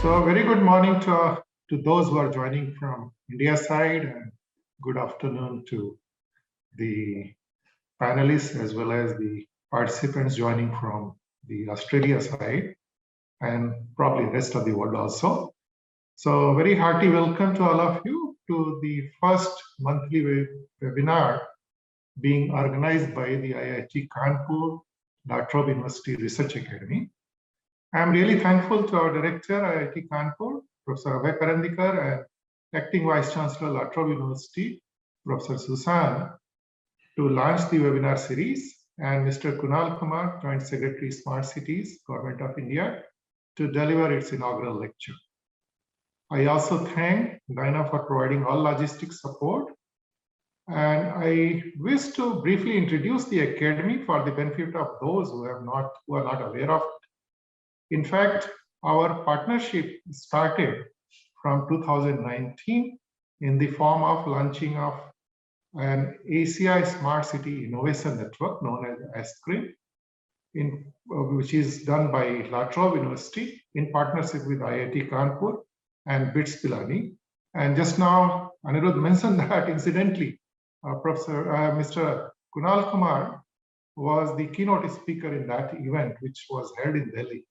So very good morning to those who are joining from India side, and good afternoon to the panelists as well as the participants joining from the Australia side and probably rest of the world also. So very hearty welcome to all of you to the first monthly webinar being organized by the IIT Kanpur-La Trobe University Research Academy. I'm really thankful to our director, IIT Kanpur, Professor Abhay Karandikar, and Acting Vice Chancellor, La Trobe University, Professor Susan, to launch the webinar series, and Mr. Kunal Kumar, Joint Secretary, Smart Cities, Government of India, to deliver its inaugural lecture. I also thank Dina for providing all logistics support. And I wish to briefly introduce the Academy for the benefit of those who are not aware of it. In fact, our partnership started from 2019 in the form of launching of an ACI Smart City Innovation Network known as ASCRIN, which is done by La Trobe University in partnership with IIT Kanpur and BITS Pilani. And just now, Anirudh mentioned that incidentally, Mr. Kunal Kumar was the keynote speaker in that event, which was held in Delhi.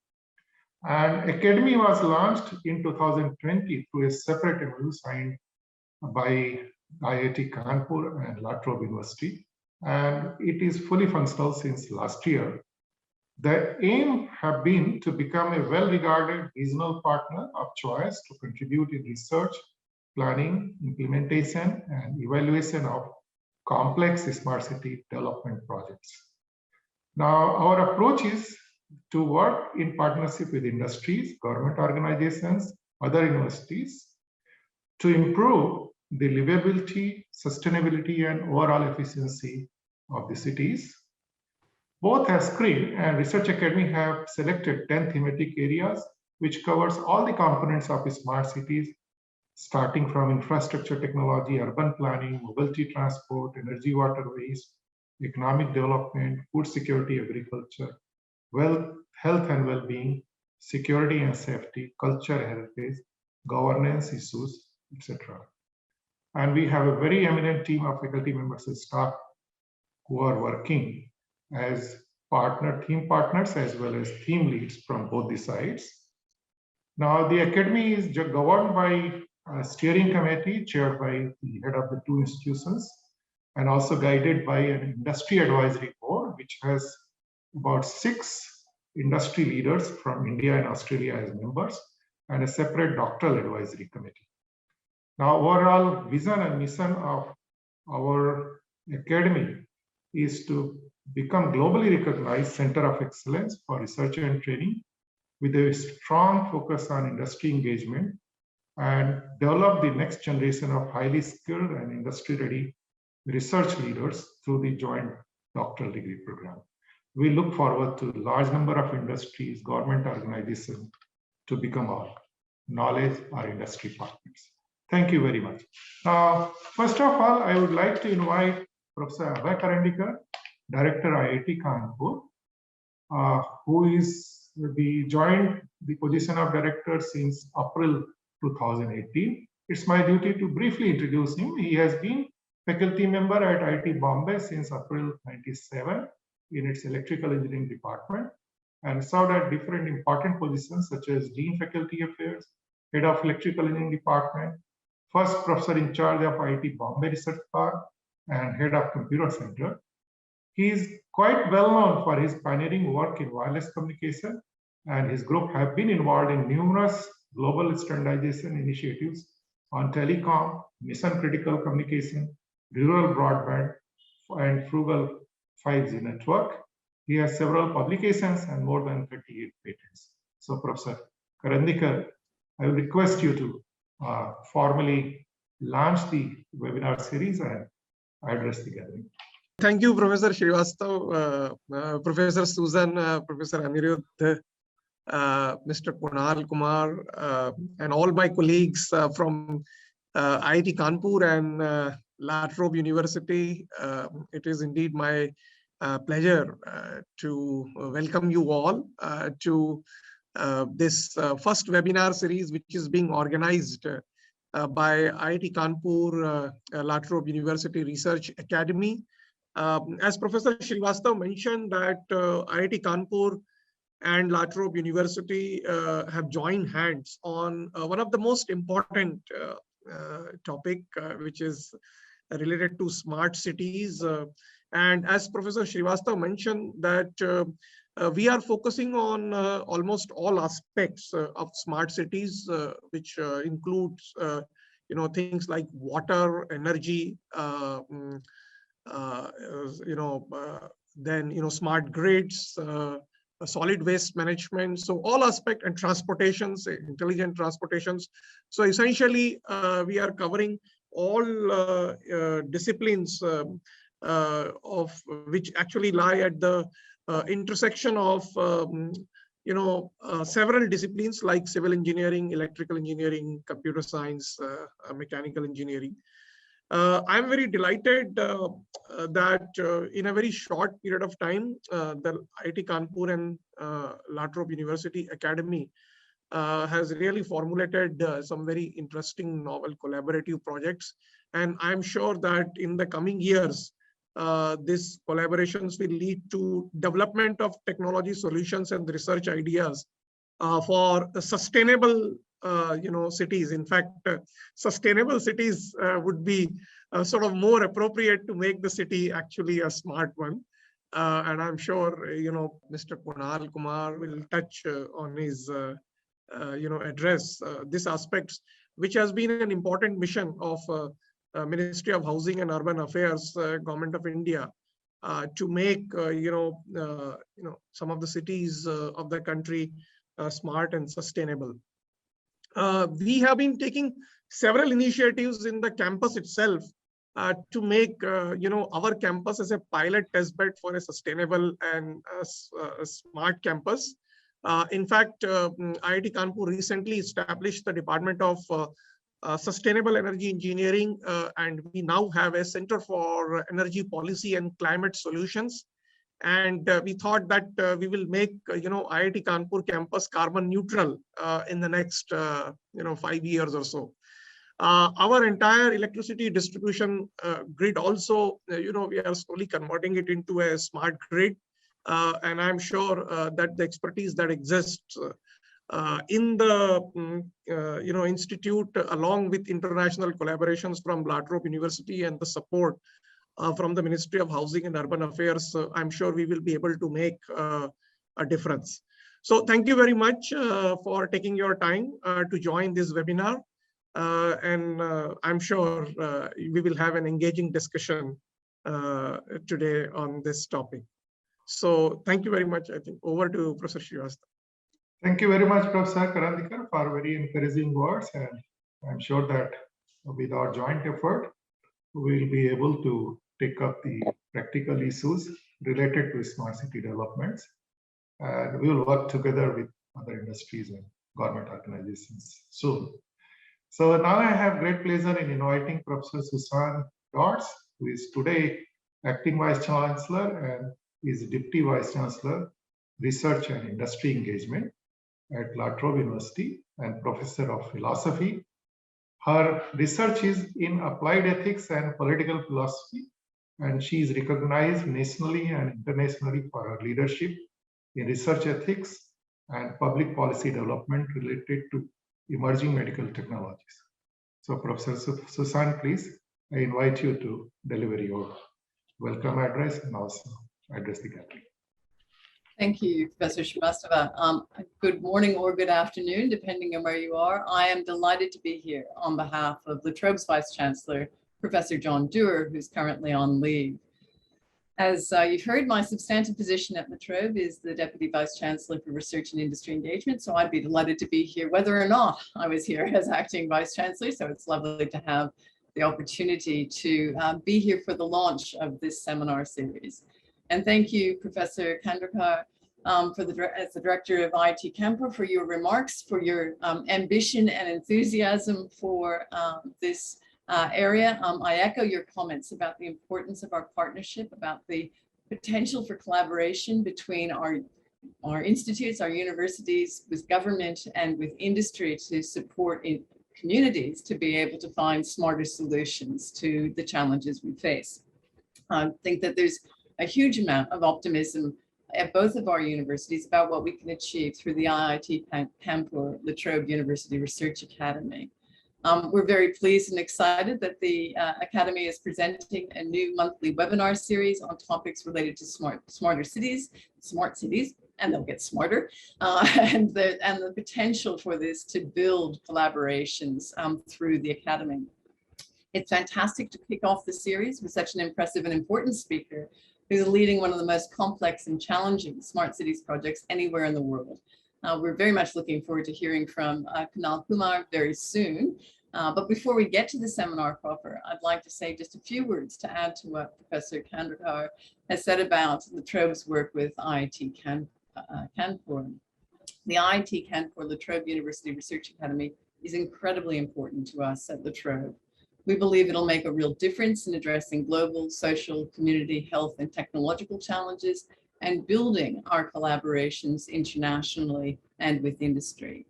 And Academy was launched in 2020 through a separate MOU signed by IIT Kanpur and La Trobe University, and it is fully functional since last year. The aim have been to become a well-regarded regional partner of choice to contribute in research, planning, implementation, and evaluation of complex smart city development projects. Now, our approach is to work in partnership with industries, government organizations, other universities to improve the livability, sustainability, and overall efficiency of the cities. Both ASCRIN and Research Academy have selected 10 thematic areas, which covers all the components of smart cities, starting from infrastructure technology, urban planning, mobility transport, energy waterways, economic development, food security, agriculture, health and well-being, security and safety, culture, heritage, governance issues, etc. And we have a very eminent team of faculty members and staff who are working as team partners as well as team leads from both the sides. Now, the Academy is governed by a steering committee chaired by the head of the two institutions and also guided by an industry advisory board, which has about 6 industry leaders from India and Australia as members, and a separate doctoral advisory committee. Now, overall vision and mission of our academy is to become globally recognized center of excellence for research and training with a strong focus on industry engagement and develop the next generation of highly skilled and industry-ready research leaders through the joint doctoral degree program. We look forward to a large number of industries, government organizations to become our knowledge, our industry partners. Thank you very much. First of all, I would like to invite Professor Abhay Karandikar, Director IIT Kanpur, who is joined the position of director since April 2018. It's my duty to briefly introduce him. He has been faculty member at IIT Bombay since April 97 in its electrical engineering department and served at different important positions such as Dean Faculty Affairs, Head of Electrical Engineering Department, First Professor in charge of IIT Bombay Research Park, and Head of Computer Center. He is quite well known for his pioneering work in wireless communication, and his group have been involved in numerous global standardization initiatives on telecom, mission critical communication, rural broadband, and frugal 5G network. He has several publications and more than 38 patents. So, Professor Karandikar, I will request you to formally launch the webinar series and address the gathering. Thank you, Professor Srivastav, Professor Susan, Professor Anirudh, Mr. Kunal Kumar, and all my colleagues from IIT Kanpur and La Trobe University. It is indeed my pleasure to welcome you all to this first webinar series, which is being organized by IIT Kanpur-La Trobe University Research Academy. As Professor Srivastav mentioned, that IIT Kanpur and La Trobe University have joined hands on one of the most important topic, which is related to smart cities. And as Professor Srivastav mentioned, that we are focusing on almost all aspects of smart cities, which includes things like water, energy, then smart grids, solid waste management, so all aspect, and transportations, intelligent transportations. So essentially, we are covering all disciplines of which actually lie at the intersection of several disciplines like civil engineering, electrical engineering, computer science, mechanical engineering. I'm very delighted that in a very short period of time, the IIT Kanpur and La Trobe University Academy has really formulated some very interesting, novel collaborative projects. And I'm sure that in the coming years, these collaborations will lead to development of technology solutions and research ideas for sustainable cities. In fact, sustainable cities would be sort of more appropriate to make the city actually a smart one. And I'm sure, Mr. Kunal Kumar will touch on his, address these aspects, which has been an important mission of Ministry of Housing and Urban Affairs, Government of India, to make, some of the cities of the country smart and sustainable. We have been taking several initiatives in the campus itself to make our campus as a pilot testbed for a sustainable and a smart campus. In fact, IIT Kanpur recently established the Department of Sustainable Energy Engineering, and we now have a Center for Energy Policy and Climate Solutions. And we thought that we will make IIT Kanpur campus carbon neutral in the next 5 years or so. Our entire electricity distribution grid also, we are slowly converting it into a smart grid. And I'm sure that the expertise that exists in the institute, along with international collaborations from La Trobe University and the support from the Ministry of Housing and Urban Affairs, I'm sure we will be able to make a difference. So thank you very much for taking your time to join this webinar. And I'm sure we will have an engaging discussion today on this topic. So thank you very much. I think over to Professor Srivastav. Thank you very much, Professor Karandikar, for very encouraging words. And I'm sure that with our joint effort, we will be able to take up the practical issues related to smart city developments. And we will work together with other industries and government organizations soon. So now I have great pleasure in inviting Professor Susan Dodds, who is today Acting Vice Chancellor and is Deputy Vice Chancellor, Research and Industry Engagement at La Trobe University and Professor of Philosophy. Her research is in applied ethics and political philosophy, and she is recognized nationally and internationally for her leadership in research ethics and public policy development related to emerging medical technologies. So Professor Susan, please, I invite you to deliver your welcome address and also address the gallery. Thank you, Professor Srivastava. Good morning or good afternoon, depending on where you are. I am delighted to be here on behalf of La Trobe's Vice Chancellor, Professor John Dewar, who's currently on leave. As you've heard, my substantive position at La Trobe is the Deputy Vice Chancellor for Research and Industry Engagement, so I'd be delighted to be here whether or not I was here as Acting Vice Chancellor, so it's lovely to have the opportunity to be here for the launch of this seminar series. And thank you, Professor Khandrikar, as the Director of IIT Kanpur, for your remarks, for your ambition and enthusiasm for this area. I echo your comments about the importance of our partnership, about the potential for collaboration between our our institutes, our universities, with government and with industry to support communities to be able to find smarter solutions to the challenges we face. I think that there's a huge amount of optimism at both of our universities about what we can achieve through the IIT Kanpur-La Trobe University Research Academy. We're very pleased and excited that the Academy is presenting a new monthly webinar series on topics related to smart cities, and they'll get smarter, and the potential for this to build collaborations through the Academy. It's fantastic to kick off the series with such an impressive and important speaker who's leading one of the most complex and challenging smart cities projects anywhere in the world. We're very much looking forward to hearing from Kunal Kumar very soon. But before we get to the seminar proper, I'd like to say just a few words to add to what Professor Kandrakar has said about La Trobe's work with IIT Kanpur. The IIT Kanpur-La Trobe University Research Academy is incredibly important to us at La Trobe. We believe it'll make a real difference in addressing global, social, community, health, and technological challenges and building our collaborations internationally and with industry.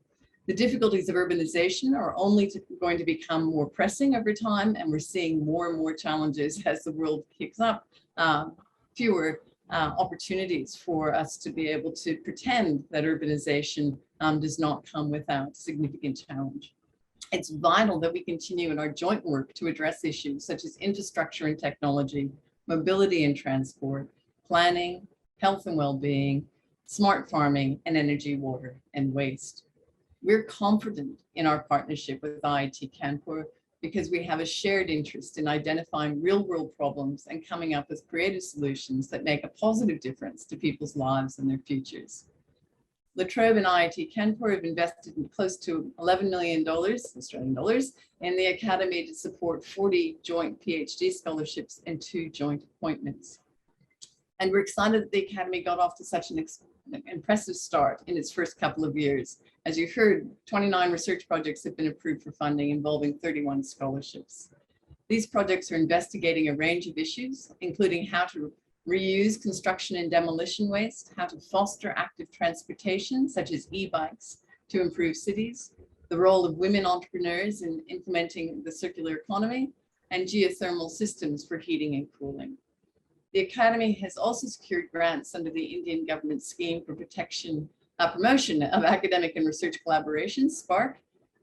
The difficulties of urbanization are only going to become more pressing over time, and we're seeing more and more challenges as the world kicks up, fewer opportunities for us to be able to pretend that urbanization does not come without significant challenge. It's vital that we continue in our joint work to address issues such as infrastructure and technology, mobility and transport, planning, health and well-being, smart farming, and energy, water, and waste. We're confident in our partnership with IIT Kanpur because we have a shared interest in identifying real-world problems and coming up with creative solutions that make a positive difference to people's lives and their futures. La Trobe and IIT Kanpur have invested in close to $11 million, Australian dollars, in the Academy to support 40 joint PhD scholarships and 2 joint appointments. And we're excited that the Academy got off to such an impressive start in its first couple of years. As you heard, 29 research projects have been approved for funding involving 31 scholarships. These projects are investigating a range of issues, including how to reuse construction and demolition waste, how to foster active transportation, such as e-bikes, to improve cities, the role of women entrepreneurs in implementing the circular economy, and geothermal systems for heating and cooling. The Academy has also secured grants under the Indian government scheme for promotion of academic and research collaboration, SPARC,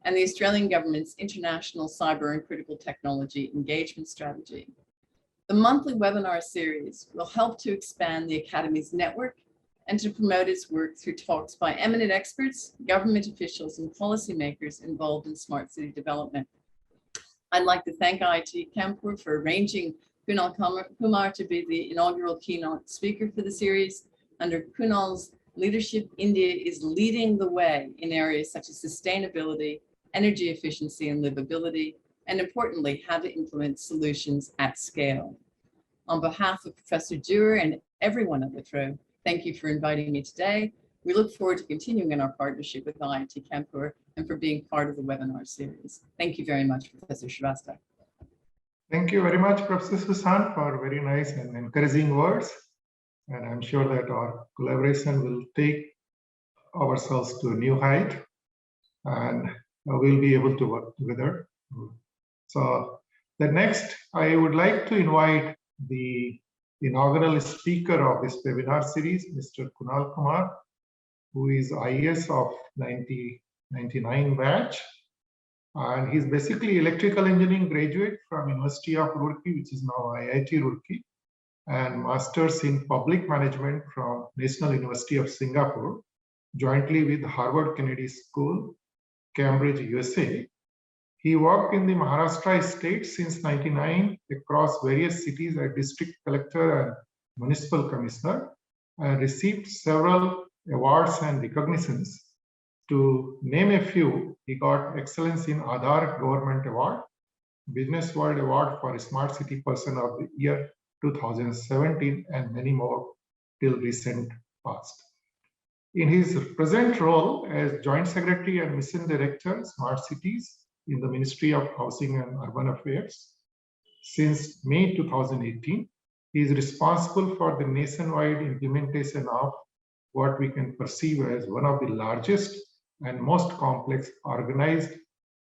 and the Australian government's International Cyber and Critical Technology Engagement Strategy. The monthly webinar series will help to expand the Academy's network and to promote its work through talks by eminent experts, government officials, and policymakers involved in smart city development. I'd like to thank IIT Kanpur for arranging Kunal Kumar to be the inaugural keynote speaker for the series. Under Kunal's leadership, India is leading the way in areas such as sustainability, energy efficiency, and livability, and importantly, how to implement solutions at scale. On behalf of Professor Dewar and everyone at La Trobe, thank you for inviting me today. We look forward to continuing in our partnership with IIT Kanpur and for being part of the webinar series. Thank you very much, Professor Srivastava. Thank you very much, Professor Susan, for very nice and encouraging words. And I'm sure that our collaboration will take ourselves to a new height and we'll be able to work together. So the next, I would like to invite the inaugural speaker of this webinar series, Mr. Kunal Kumar, who is IAS of 1999 batch. And he's basically electrical engineering graduate from University of Roorkee, which is now IIT Roorkee, and masters in public management from National University of Singapore, jointly with Harvard Kennedy School, Cambridge, USA. He worked in the Maharashtra state since 1999 across various cities as district collector and municipal commissioner, and received several awards and recognitions. To name a few, he got Excellence in Aadhaar Government Award, Business World Award for Smart City Person of the Year 2017, and many more till recent past. In his present role as Joint Secretary and Mission Director, Smart Cities in the Ministry of Housing and Urban Affairs, since May 2018, he is responsible for the nationwide implementation of what we can perceive as one of the largest and most complex organized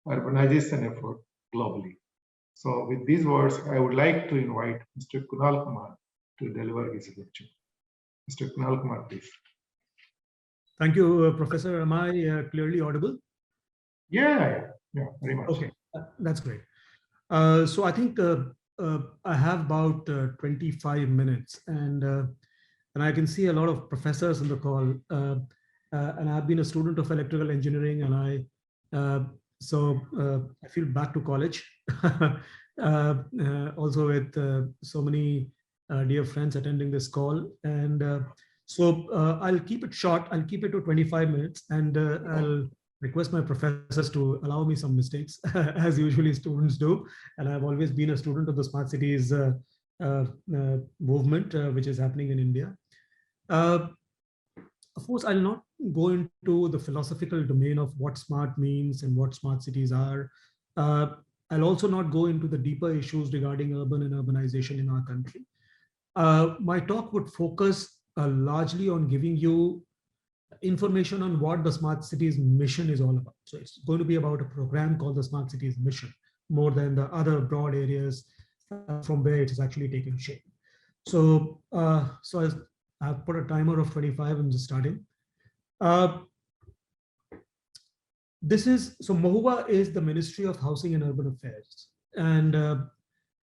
urbanization effort globally. So with these words, I would like to invite Mr. Kunal Kumar to deliver his lecture. Mr. Kunal Kumar, please. Thank you, Professor. Am I clearly audible? Yeah, very much. Okay, that's great. So I think I have about 25 minutes, and I can see a lot of professors on the call. And I've been a student of electrical engineering, and I feel back to college. Also with so many dear friends attending this call, and so I'll keep it short. I'll keep it to 25 minutes, and I'll request my professors to allow me some mistakes, as usually students do. And I've always been a student of the smart cities movement, which is happening in India. Of course, I'll not go into the philosophical domain of what smart means and what smart cities are. I'll also not go into the deeper issues regarding urban and urbanization in our country. My talk would focus largely on giving you information on what the smart cities mission is all about. So it's going to be about a program called the Smart Cities Mission, more than the other broad areas from where it is actually taking shape. So, I've put a timer of 25 and just starting. MOHUA is the Ministry of Housing and Urban Affairs, and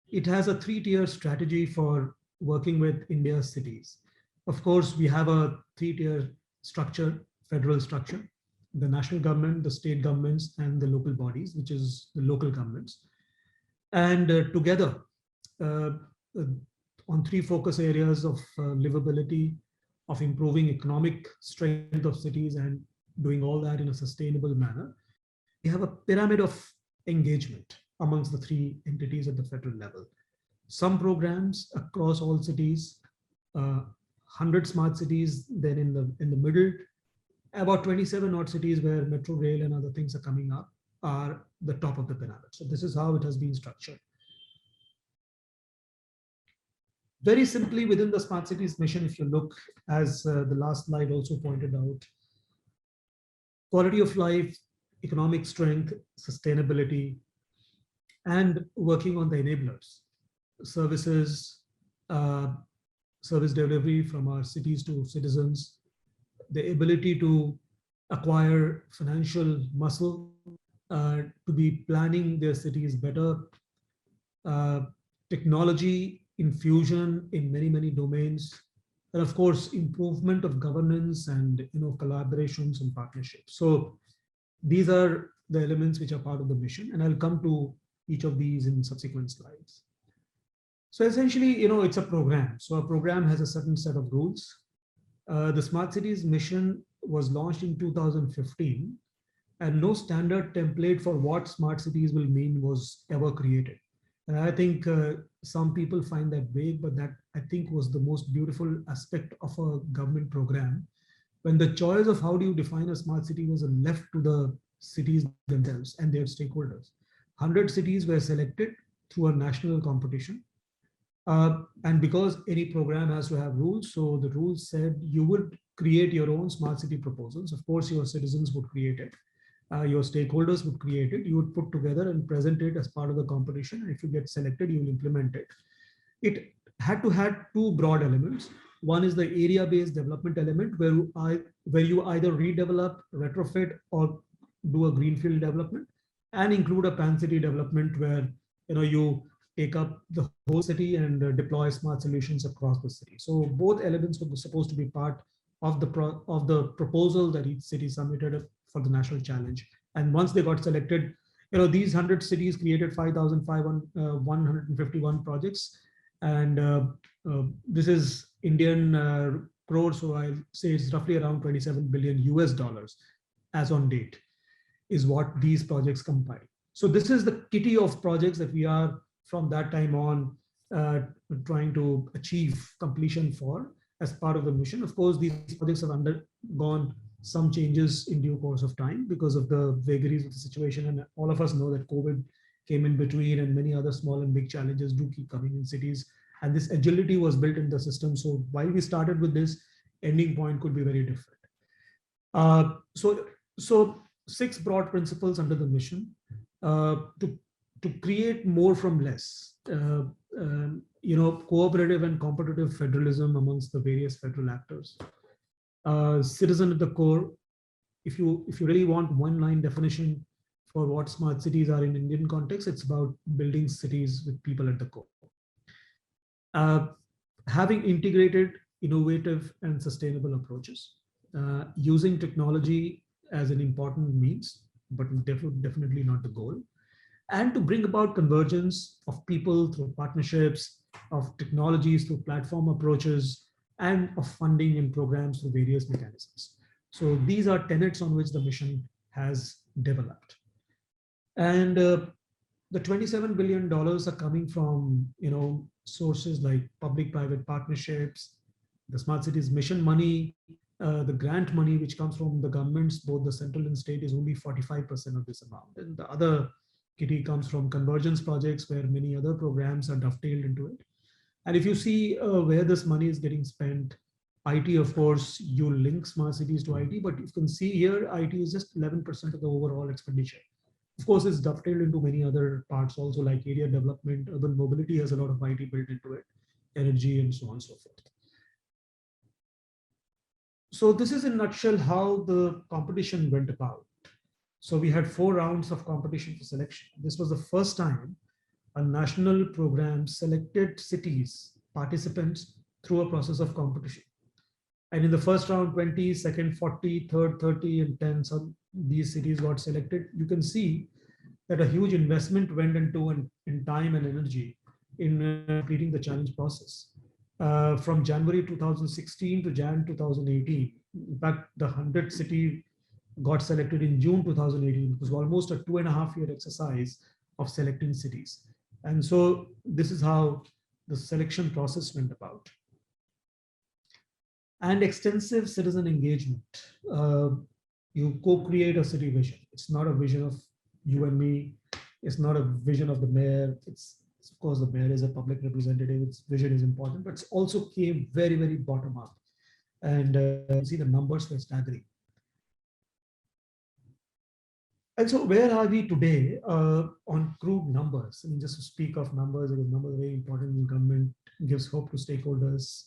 it has a 3-tier strategy for working with India's cities. Of course, we have a 3-tier structure, federal structure, the national government, the state governments, and the local bodies, which is the local governments. And together, on 3 focus areas of livability, of improving economic strength of cities, and doing all that in a sustainable manner, we have a pyramid of engagement amongst the 3 entities at the federal level. Some programs across all cities, 100 smart cities, then in the middle, about 27 odd cities where metro rail and other things are coming up are the top of the pyramid. So this is how it has been structured. Very simply, within the smart cities mission, if you look, as the last slide also pointed out, quality of life, economic strength, sustainability, and working on the enablers, services, service delivery from our cities to citizens, the ability to acquire financial muscle, to be planning their cities better, technology infusion in many domains, and of course, improvement of governance and collaborations and partnerships. So these are the elements which are part of the mission, and I'll come to each of these in subsequent slides. So essentially, it's a program. So a program has a certain set of rules. The Smart Cities mission was launched in 2015, and no standard template for what smart cities will mean was ever created. And I think some people find that vague, but that I think was the most beautiful aspect of a government program, when the choice of how do you define a smart city was left to the cities themselves and their stakeholders. 100 cities were selected through a national competition. And because any program has to have rules, so the rules said you would create your own smart city proposals. Of course, your citizens would create it. Your stakeholders would create it. You would put together and present it as part of the competition. And if you get selected, you will implement it. It had to have 2 broad elements. One is the area-based development element, where you either redevelop, retrofit, or do a greenfield development, and include a pan-city development where you take up the whole city and deploy smart solutions across the city. So both elements were supposed to be part of the proposal that each city submitted for the national challenge. And once they got selected, these 100 cities created 5,151 projects, and this is Indian crore, so I'll say it's roughly around $27 billion US as on date is what these projects compile. So this is the kitty of projects that we are from that time on trying to achieve completion for as part of the mission. Of course, these projects have undergone some changes in due course of time because of the vagaries of the situation, and all of us know that COVID came in between, and many other small and big challenges do keep coming in cities, and this agility was built in the system. So while we started with this, ending point could be very different. So 6 broad principles under the mission to create more from less. Cooperative and competitive federalism amongst the various federal actors. Citizen at the core. If you really want one-line definition for what smart cities are in Indian context, it's about building cities with people at the core. Having integrated, innovative, and sustainable approaches. Using technology as an important means, but definitely not the goal. And to bring about convergence of people through partnerships, of technologies through platform approaches, and of funding and programs through various mechanisms. So these are tenets on which the mission has developed. And the $27 billion are coming from sources like public-private partnerships, the Smart Cities mission money, the grant money which comes from the governments, both the central and state, is only 45% of this amount. And the other kitty comes from convergence projects where many other programs are dovetailed into it. And if you see where this money is getting spent, IT, of course, you link smart cities to IT, but you can see here, IT is just 11% of the overall expenditure. Of course, it's dovetailed into many other parts also, like area development, urban mobility has a lot of IT built into it, energy, and so on and so forth. So this is in a nutshell how the competition went about. So we had 4 rounds of competition for selection. This was the first time a national program selected cities, participants, through a process of competition. And in the first round, 20, second 40, third 30, and 10, so these cities got selected. You can see that a huge investment went into in time and energy in completing the challenge process. From January 2016 to Jan 2018, in fact, the 100 city got selected in June 2018. It was almost a 2.5-year exercise of selecting cities. And so this is how the selection process went about. And extensive citizen engagement. You co-create a city vision. It's not a vision of you and me. It's not a vision of the mayor. It's of course the mayor is a public representative. Its vision is important, but it also came very, very bottom up. And you see the numbers were staggering. And so where are we today on crude numbers? I mean, just to speak of numbers, because numbers are very important in government, gives hope to stakeholders.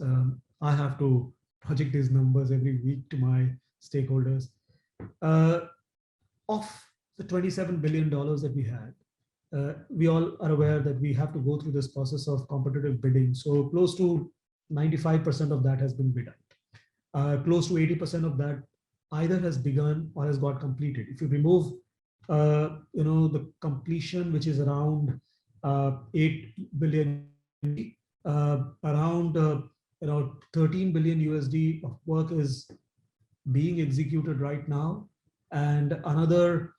I have to project these numbers every week to my stakeholders. Of the $27 billion that we had, we all are aware that we have to go through this process of competitive bidding. So close to 95% of that has been bid out. Close to 80% of that either has begun or has got completed. If you remove the completion, which is around 8 billion, around 13 billion USD of work is being executed right now, and another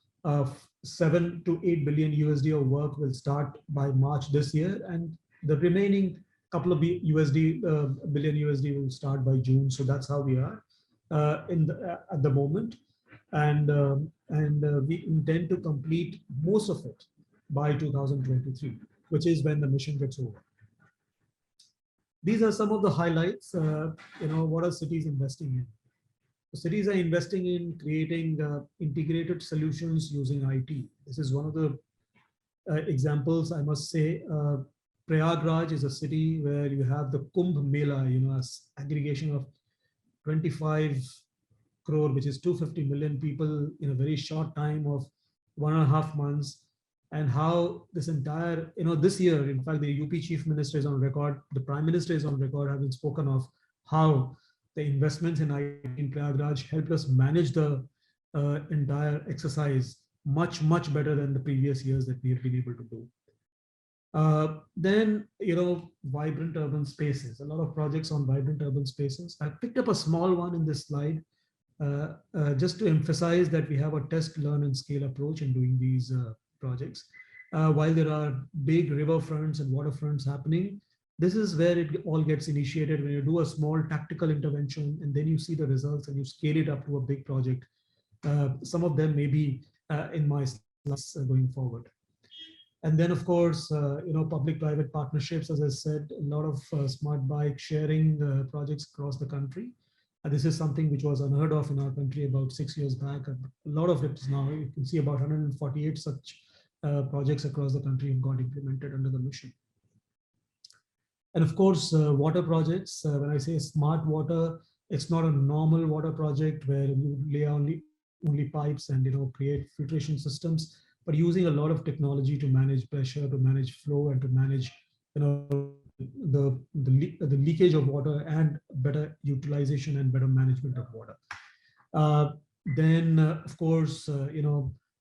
7 to 8 billion USD of work will start by March this year, and the remaining couple of billion USD will start by June. So that's how we are at the moment, and we intend to complete most of it by 2023, which is when the mission gets over. These are some of the highlights. What are cities investing in? The cities are investing in creating integrated solutions using IT. This is one of the examples, I must say. Prayagraj is a city where you have the Kumbh Mela, aggregation of 25 crore, which is 250 million people in a very short time of 1.5 months. And how this entire, this year, in fact, the UP Chief Minister is on record, the Prime Minister is on record having spoken of how the investments in IT in Prayagraj helped us manage the entire exercise much, much better than the previous years that we have been able to do. Then, vibrant urban spaces, a lot of projects on vibrant urban spaces. I picked up a small one in this slide just to emphasize that we have a test, learn, and scale approach in doing these projects. While there are big riverfronts and waterfronts happening, this is where it all gets initiated when you do a small tactical intervention and then you see the results and you scale it up to a big project. Some of them may be in my slides going forward. And then, of course, public-private partnerships, as I said, a lot of smart bike sharing projects across the country. This is something which was unheard of in our country about 6 years back. A lot of it is now, you can see about 148 such projects across the country have got implemented under the mission. And of course, water projects, when I say smart water, it's not a normal water project where you lay only pipes and create filtration systems, but using a lot of technology to manage pressure, to manage flow, and to manage the leakage of water and better utilization and better management of water. Then, of course, a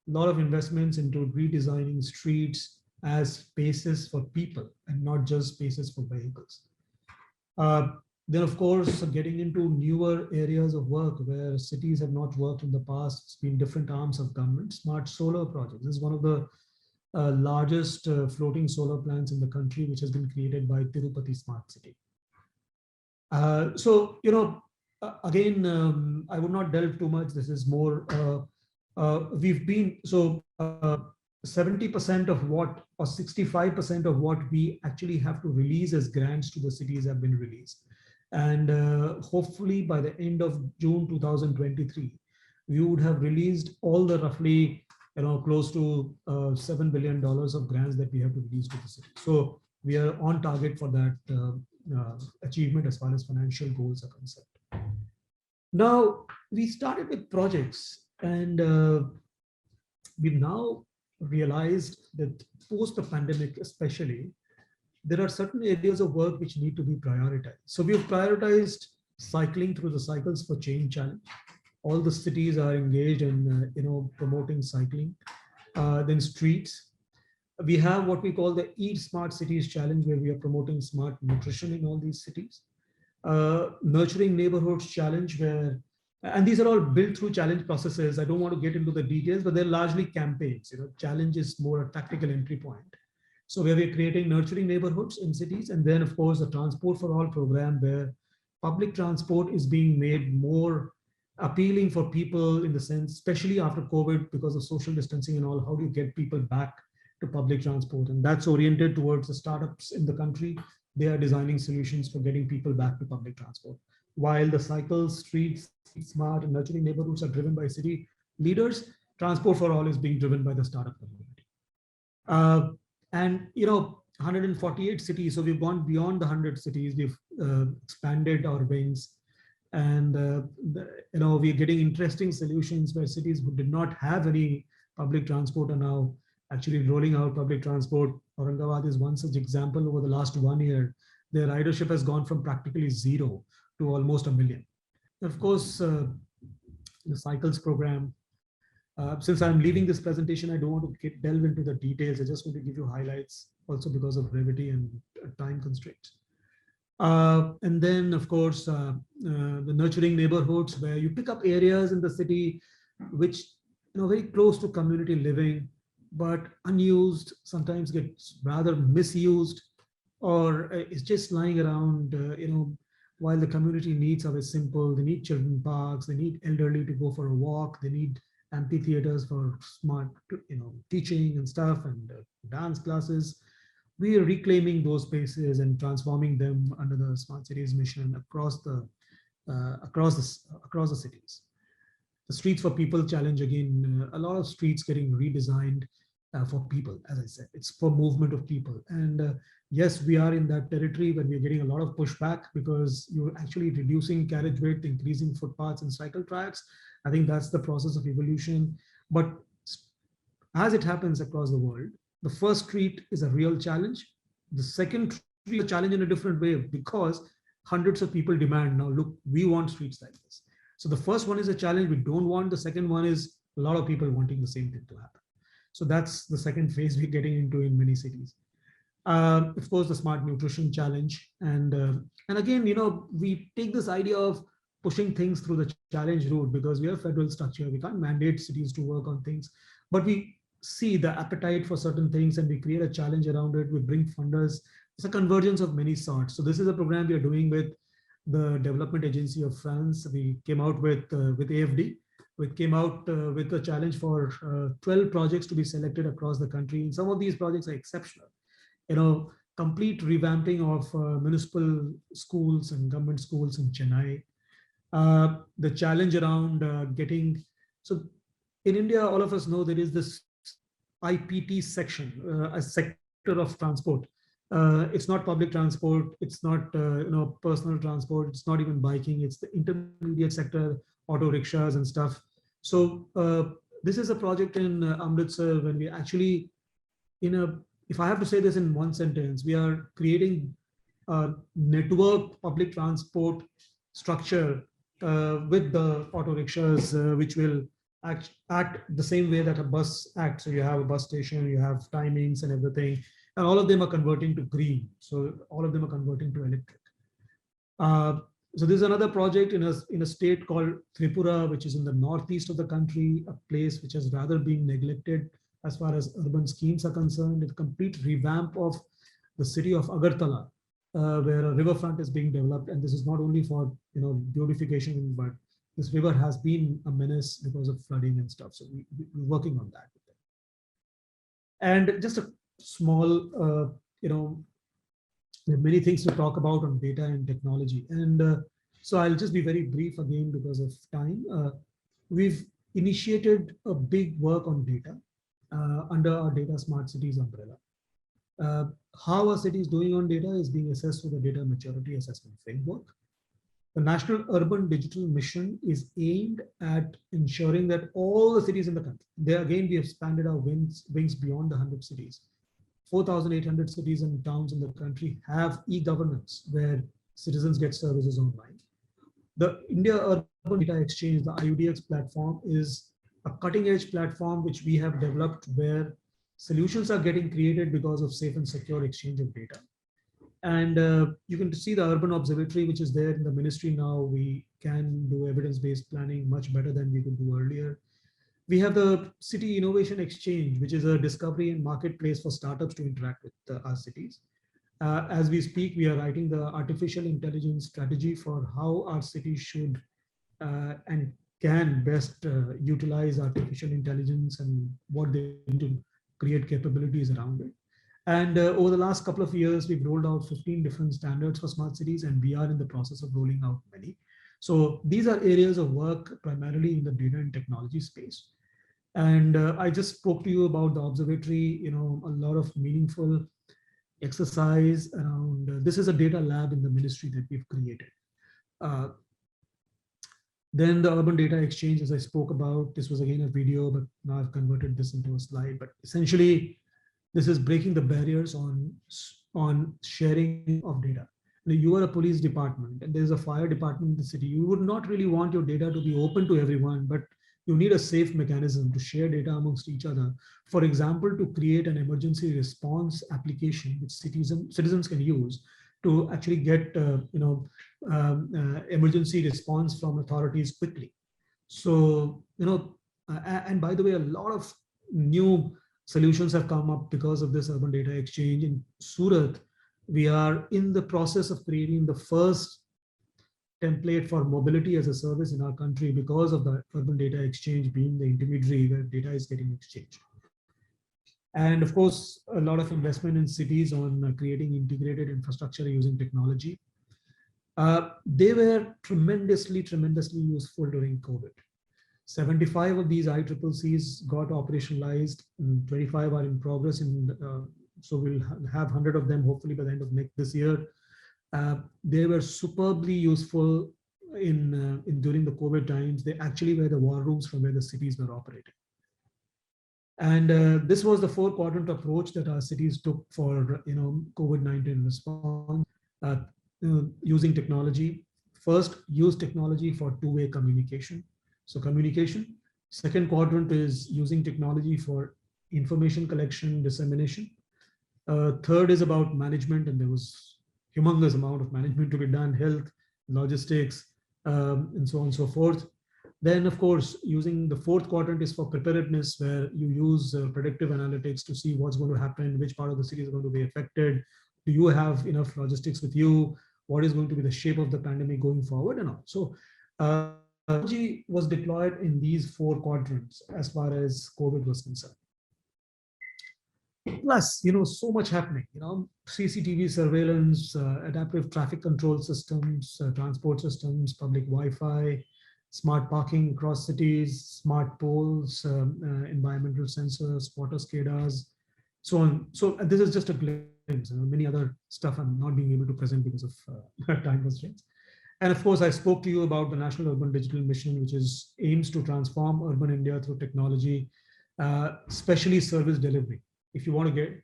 lot of investments into redesigning streets as spaces for people and not just spaces for vehicles. Then, of course, getting into newer areas of work where cities have not worked in the past. It's been different arms of government. Smart solar projects. This is one of the largest floating solar plants in the country, which has been created by Tirupati Smart City. So, again, I would not delve too much. This is more, we've been, so 70% of what, or 65% of what we actually have to release as grants to the cities have been released. And hopefully by the end of June 2023, we would have released all the roughly, close to $7 billion of grants that we have to release to the city. So we are on target for that achievement as far as financial goals are concerned. Now, we started with projects, and we've now realized that post the pandemic, especially, there are certain areas of work which need to be prioritized. So we've prioritized cycling through the Cycles for Change Challenge. All the cities are engaged in promoting cycling. Then streets. We have what we call the Eat Smart Cities Challenge, where we are promoting smart nutrition in all these cities. Nurturing Neighborhoods Challenge, where, and these are all built through challenge processes. I don't want to get into the details, but they're largely campaigns. Challenge is more a tactical entry point. So where we're creating nurturing neighborhoods in cities, and then of course the Transport for All program, where public transport is being made more appealing for people, in the sense, especially after COVID, because of social distancing and all, how do you get people back to public transport? And that's oriented towards the startups in the country. They are designing solutions for getting people back to public transport. While the Cycles, Streets, Smart, and Nurturing Neighborhoods are driven by city leaders, Transport for All is being driven by the startup community. And 148 cities, so we've gone beyond the 100 cities. We've expanded our wings, and we're getting interesting solutions where cities who did not have any public transport are now actually rolling out public transport. Aurangabad is one such example. Over the last 1 year, their ridership has gone from practically zero to almost 1 million. Of course, the Cycles program. Since I'm leaving this presentation, I don't want to delve into the details. I just want to give you highlights, also because of brevity and time constraints. And then, of course, the Nurturing Neighborhoods, where you pick up areas in the city which very close to community living, but unused, sometimes gets rather misused, or is just lying around. While the community needs are very simple. They need children parks. They need elderly to go for a walk. They need amphitheaters for smart, teaching and stuff, and dance classes. We are reclaiming those spaces and transforming them under the Smart Cities mission across the cities. The Streets for People Challenge, again, a lot of streets getting redesigned for people. As I said, it's for movement of people. And yes, we are in that territory when we're getting a lot of pushback, because you're actually reducing carriage weight, increasing footpaths and cycle tracks. I think that's the process of evolution. But as it happens across the world, the first street is a real challenge. The second street is a challenge in a different way, because hundreds of people demand, now look, we want streets like this. So the first one is a challenge we don't want. The second one is a lot of people wanting the same thing to happen. So that's the second phase we're getting into in many cities. Of course, the Smart Nutrition Challenge. And again, we take this idea of pushing things through the challenge route, because we have federal structure. We can't mandate cities to work on things, but we see the appetite for certain things and we create a challenge around it. We bring funders. It's a convergence of many sorts. So this is a program we are doing with the Development Agency of France. We came out with AFD. We came out with a challenge for 12 projects to be selected across the country. And some of these projects are exceptional. Complete revamping of municipal schools and government schools in Chennai. The challenge around getting, so in India, all of us know there is this IPT section, a sector of transport. It's not public transport, it's not personal transport, it's not even biking, it's the intermediate sector, auto rickshaws and stuff. So this is a project in Amritsar when we actually, if I have to say this in one sentence, we are creating a network public transport structure with the auto rickshaws, which will act the same way that a bus acts. So you have a bus station, you have timings and everything, and all of them are converting to green. So all of them are converting to electric. So there's another project in a state called Tripura, which is in the northeast of the country, a place which has rather been neglected as far as urban schemes are concerned. It's a complete revamp of the city of Agartala, where a riverfront is being developed, and this is not only for beautification, but this river has been a menace because of flooding and stuff. So we're working on that. And just a small, there are many things to talk about on data and technology. And so I'll just be very brief again because of time. We've initiated a big work on data under our Data Smart Cities umbrella. How a city is doing on data is being assessed through the Data Maturity Assessment Framework. The National Urban Digital Mission is aimed at ensuring that all the cities in the country, there again, we have expanded our wings beyond the 100 cities. 4,800 cities and towns in the country have e-governance where citizens get services online. The India Urban Data Exchange, the IUDX platform, is a cutting-edge platform which we have developed where solutions are getting created because of safe and secure exchange of data. And you can see the Urban Observatory, which is there in the ministry now. We can do evidence-based planning much better than we could do earlier. We have the City Innovation Exchange, which is a discovery and marketplace for startups to interact with our cities. As we speak, we are writing the artificial intelligence strategy for how our cities should and can best utilize artificial intelligence and what they need to create capabilities around it. And over the last couple of years, we've rolled out 15 different standards for smart cities, and we are in the process of rolling out many. So these are areas of work primarily in the data and technology space. And I just spoke to you about the observatory, a lot of meaningful exercise around. This is a data lab in the ministry that we've created. Then the Urban Data Exchange, as I spoke about, this was again a video, but now I've converted this into a slide. But essentially, this is breaking the barriers on sharing of data. You are a police department and there's a fire department in the city. You would not really want your data to be open to everyone, but you need a safe mechanism to share data amongst each other. For example, to create an emergency response application which citizens can use to actually get emergency response from authorities quickly. So, and by the way, a lot of new solutions have come up because of this Urban Data Exchange. In Surat, we are in the process of creating the first template for mobility as a service in our country because of the Urban Data Exchange being the intermediary where data is getting exchanged. And of course, a lot of investment in cities on creating integrated infrastructure using technology. They were tremendously useful during COVID. 75 of these ICCCs got operationalized, and 25 are in progress. So we'll have 100 of them hopefully by the end of this year. They were superbly useful during the COVID times. They actually were the war rooms from where the cities were operating. And this was the 4-quadrant approach that our cities took for COVID-19 response, using technology. First, use technology for two-way communication. So communication. Second quadrant is using technology for information collection, dissemination. Third is about management, and there was humongous amount of management to be done, health, logistics, and so on and so forth. Then, of course, using the fourth quadrant is for preparedness, where you use predictive analytics to see what's going to happen, which part of the city is going to be affected. Do you have enough logistics with you? What is going to be the shape of the pandemic going forward and all? So technology was deployed in these 4 quadrants as far as COVID was concerned. Plus, so much happening, CCTV surveillance, adaptive traffic control systems, transport systems, public Wi-Fi, smart parking across cities, smart poles, environmental sensors, water SCADAs, so on. So this is just a glimpse. Many other stuff I'm not being able to present because of time constraints. And of course, I spoke to you about the National Urban Digital Mission, which aims to transform urban India through technology, especially service delivery. If you want to get,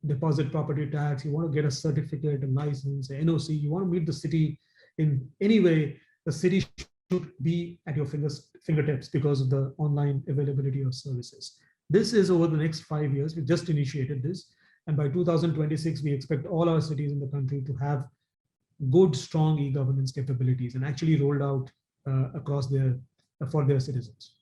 deposit property tax, you want to get a certificate, a license, a NOC, you want to meet the city in any way, the city should be at your fingertips because of the online availability of services. This is over the next 5 years. We just initiated this. And by 2026, we expect all our cities in the country to have good, strong e-governance capabilities and actually rolled out across for their citizens.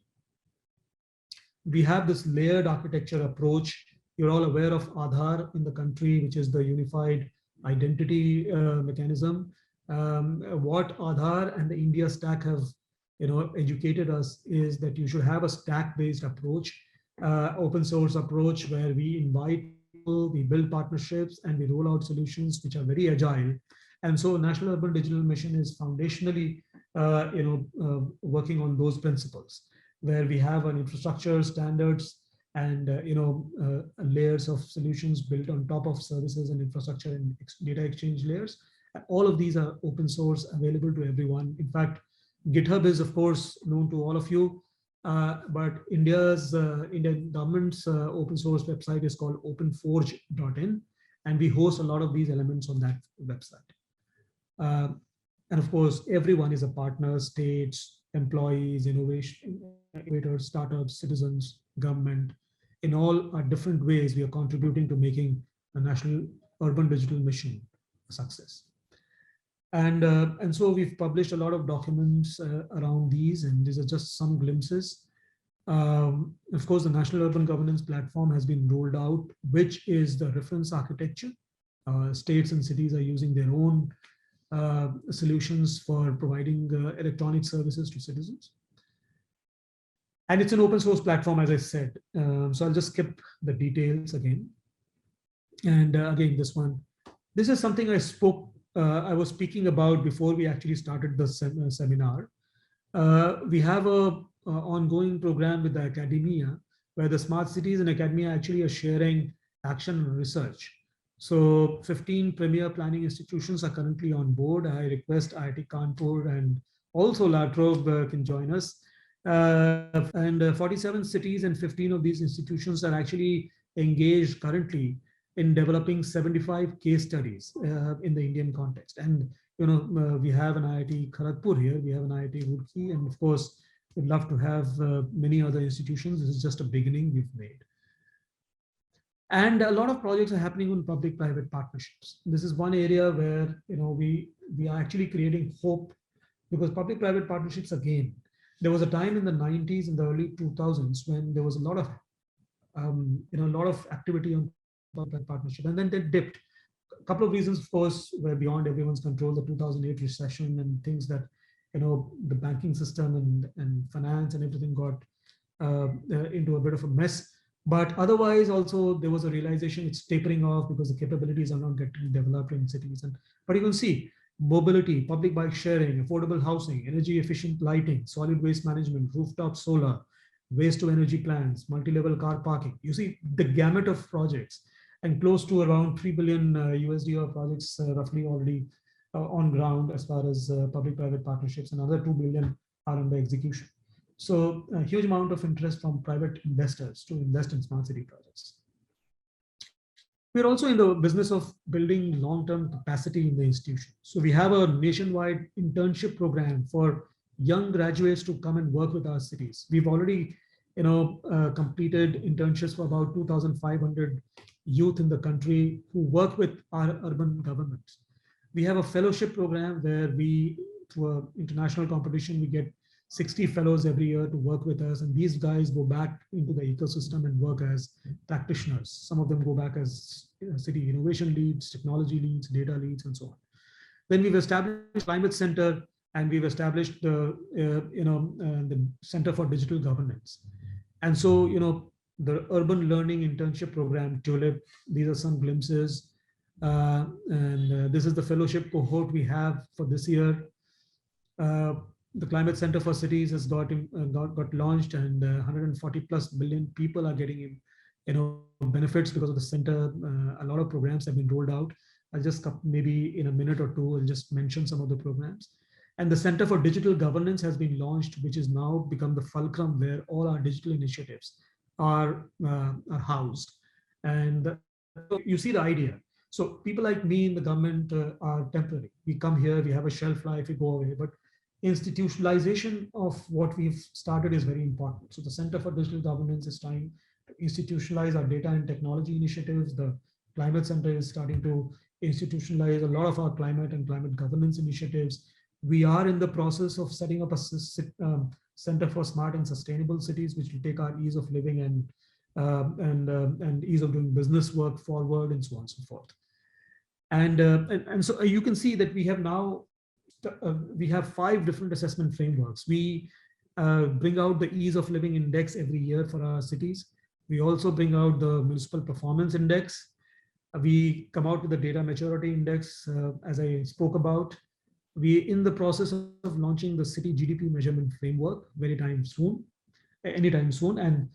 We have this layered architecture approach. You're all aware of Aadhaar in the country, which is the unified identity mechanism. What Aadhaar and the India stack have educated us is that you should have a stack-based approach, open source approach, where we invite people, we build partnerships, and we roll out solutions which are very agile. And so National Urban Digital Mission is foundationally working on those principles, where we have an infrastructure, standards, and layers of solutions built on top of services and infrastructure and data exchange layers. All of these are open source, available to everyone. In fact, GitHub is, of course, known to all of you, but Indian government's open source website is called openforge.in, and we host a lot of these elements on that website. And of course, everyone is a partner: states, employees, innovators, startups, citizens, government. In all our different ways, we are contributing to making the National Urban Digital Mission a success. And so we've published a lot of documents around these, and these are just some glimpses. Of course, the National Urban Governance Platform has been rolled out, which is the reference architecture. States and cities are using their own solutions for providing electronic services to citizens. And it's an open source platform, as I said. So I'll just skip the details again. And again, this is something I was speaking about before we actually started the seminar. We have a ongoing program with the academia, where the smart cities and academia actually are sharing action and research. So 15 premier planning institutions are currently on board. I request IIT Kanpur and also La Trobe can join us. And 47 cities and 15 of these institutions are actually engaged currently in developing 75 case studies in the Indian context. And we have an IIT Kharagpur here, we have an IIT Roorkee, and of course, we'd love to have many other institutions. This is just a beginning we've made. And a lot of projects are happening on public-private partnerships. This is one area where we are actually creating hope, because public-private partnerships, again, there was a time in the 90s and the early 2000s when there was a lot of activity on public partnership, and then they dipped. A couple of reasons, of course, were beyond everyone's control: the 2008 recession and things that the banking system and finance and everything got into a bit of a mess. But otherwise, also there was a realization it's tapering off because the capabilities are not getting developed in cities. But you can see mobility, public bike sharing, affordable housing, energy efficient lighting, solid waste management, rooftop solar, waste to energy plants, multi-level car parking. You see the gamut of projects, and close to around $3 billion USD of projects roughly already on ground as far as public-private partnerships. Another 2 billion are under execution. So a huge amount of interest from private investors to invest in smart city projects. We're also in the business of building long-term capacity in the institution. So we have a nationwide internship program for young graduates to come and work with our cities. We've already completed internships for about 2,500 youth in the country who work with our urban governments. We have a fellowship program where through an international competition, we get 60 fellows every year to work with us. And these guys go back into the ecosystem and work as practitioners. Some of them go back as city innovation leads, technology leads, data leads, and so on. Then we've established Climate Center, and we've established the Center for Digital Governance. And so, the urban learning internship program, TULIP. These are some glimpses. This is the fellowship cohort we have for this year. The Climate Center for Cities has got launched, and 140 plus billion people are getting benefits because of the center. A lot of programs have been rolled out. I'll just maybe in a minute or two, I'll just mention some of the programs. And the Center for Digital Governance has been launched, which has now become the fulcrum where all our digital initiatives are housed. And so you see the idea. So people like me in the government are temporary. We come here, we have a shelf life, we go away. But institutionalization of what we've started is very important. So the Center for Digital Governance is trying to institutionalize our data and technology initiatives. The Climate Center is starting to institutionalize a lot of our climate and climate governance initiatives. We are in the process of setting up a Center for Smart and Sustainable Cities, which will take our ease of living and ease of doing business work forward, and so on and so forth. And so you can see that we have now we have 5 different assessment frameworks. We bring out the ease of living index every year for our cities. We also bring out the municipal performance index. We come out with the data maturity index, as I spoke about. We in the process of launching the city GDP measurement framework anytime soon. And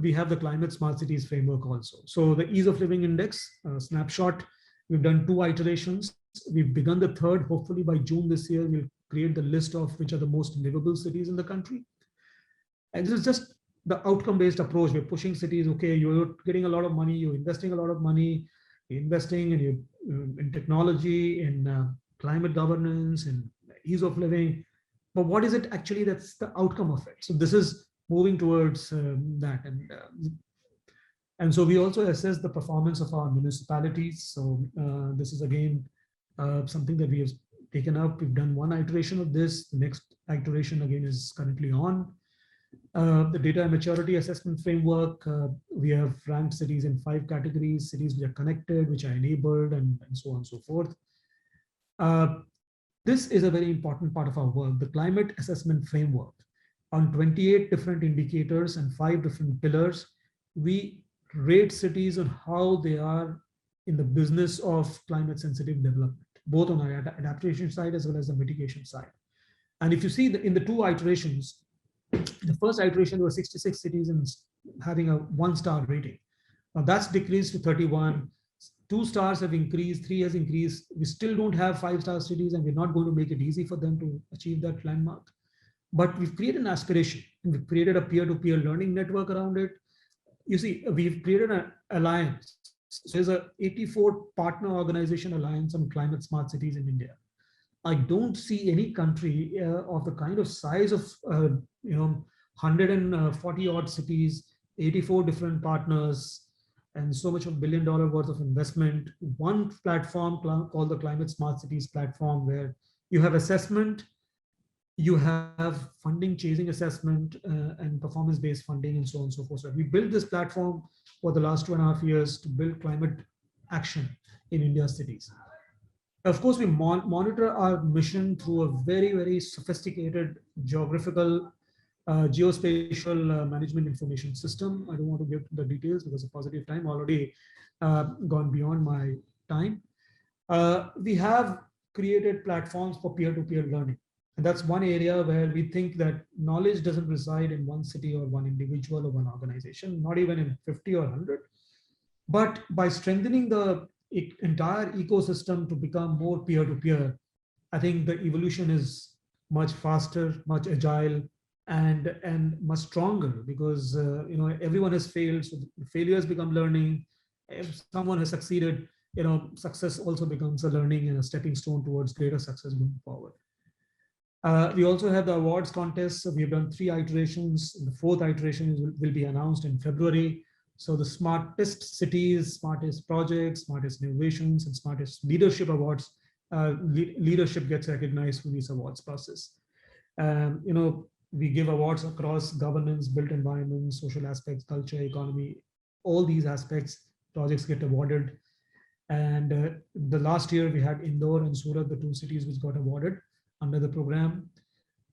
we have the climate smart cities framework also. So the ease of living index snapshot, we've done 2 iterations. We've begun the 3rd. Hopefully by June this year, we'll create the list of which are the most livable cities in the country. And this is just the outcome-based approach. We're pushing cities. Okay, you're getting a lot of money. You're investing a lot of money. You're investing in technology, in climate governance, and ease of living. But what is it actually that's the outcome of it? So this is moving towards that. And so we also assess the performance of our municipalities. So this is again something that we have taken up. We've done 1 iteration of this. The next iteration again is currently on. The data maturity assessment framework, we have ranked cities in 5 categories: cities which are connected, which are enabled, and so on and so forth. This is a very important part of our work, the climate assessment framework. On 28 different indicators and 5 different pillars, we rate cities on how they are in the business of climate sensitive development, both on our adaptation side as well as the mitigation side. And if you see in the 2 iterations, the first iteration was 66 cities and having a 1-star rating. Now that's decreased to 31. 2 stars have increased, 3 has increased. We still don't have 5-star cities, and we're not going to make it easy for them to achieve that landmark. But we've created an aspiration, and we've created a peer-to-peer learning network around it. You see, we've created an alliance. So there's a 84 partner organization alliance on climate smart cities in India. I don't see any country of the kind of size of 140 odd cities, 84 different partners, and so much of $1 billion worth of investment. 1 platform called the Climate Smart Cities platform, where you have assessment, you have funding chasing assessment, and performance-based funding, and so on and so forth. So we built this platform for the last 2.5 years to build climate action in India's cities. Of course, we monitor our mission through a very, very sophisticated geographical geospatial management information system. I don't want to give the details because of positive time already gone beyond my time. We have created platforms for peer-to-peer learning. And that's one area where we think that knowledge doesn't reside in one city or one individual or one organization, not even in 50 or 100. But by strengthening the entire ecosystem to become more peer-to-peer, I think the evolution is much faster, much agile, and much stronger, because everyone has failed, so failures become learning. If someone has succeeded, success also becomes a learning and a stepping stone towards greater success going forward. We also have the awards contest. So we've done 3 iterations. The 4th iteration will be announced in February. So the smartest cities, smartest projects, smartest innovations, and smartest leadership awards, leadership gets recognized through this awards process. We give awards across governance, built environment, social aspects, culture, economy, all these aspects, projects get awarded. And the last year we had Indore and Surat, the 2 cities which got awarded under the program.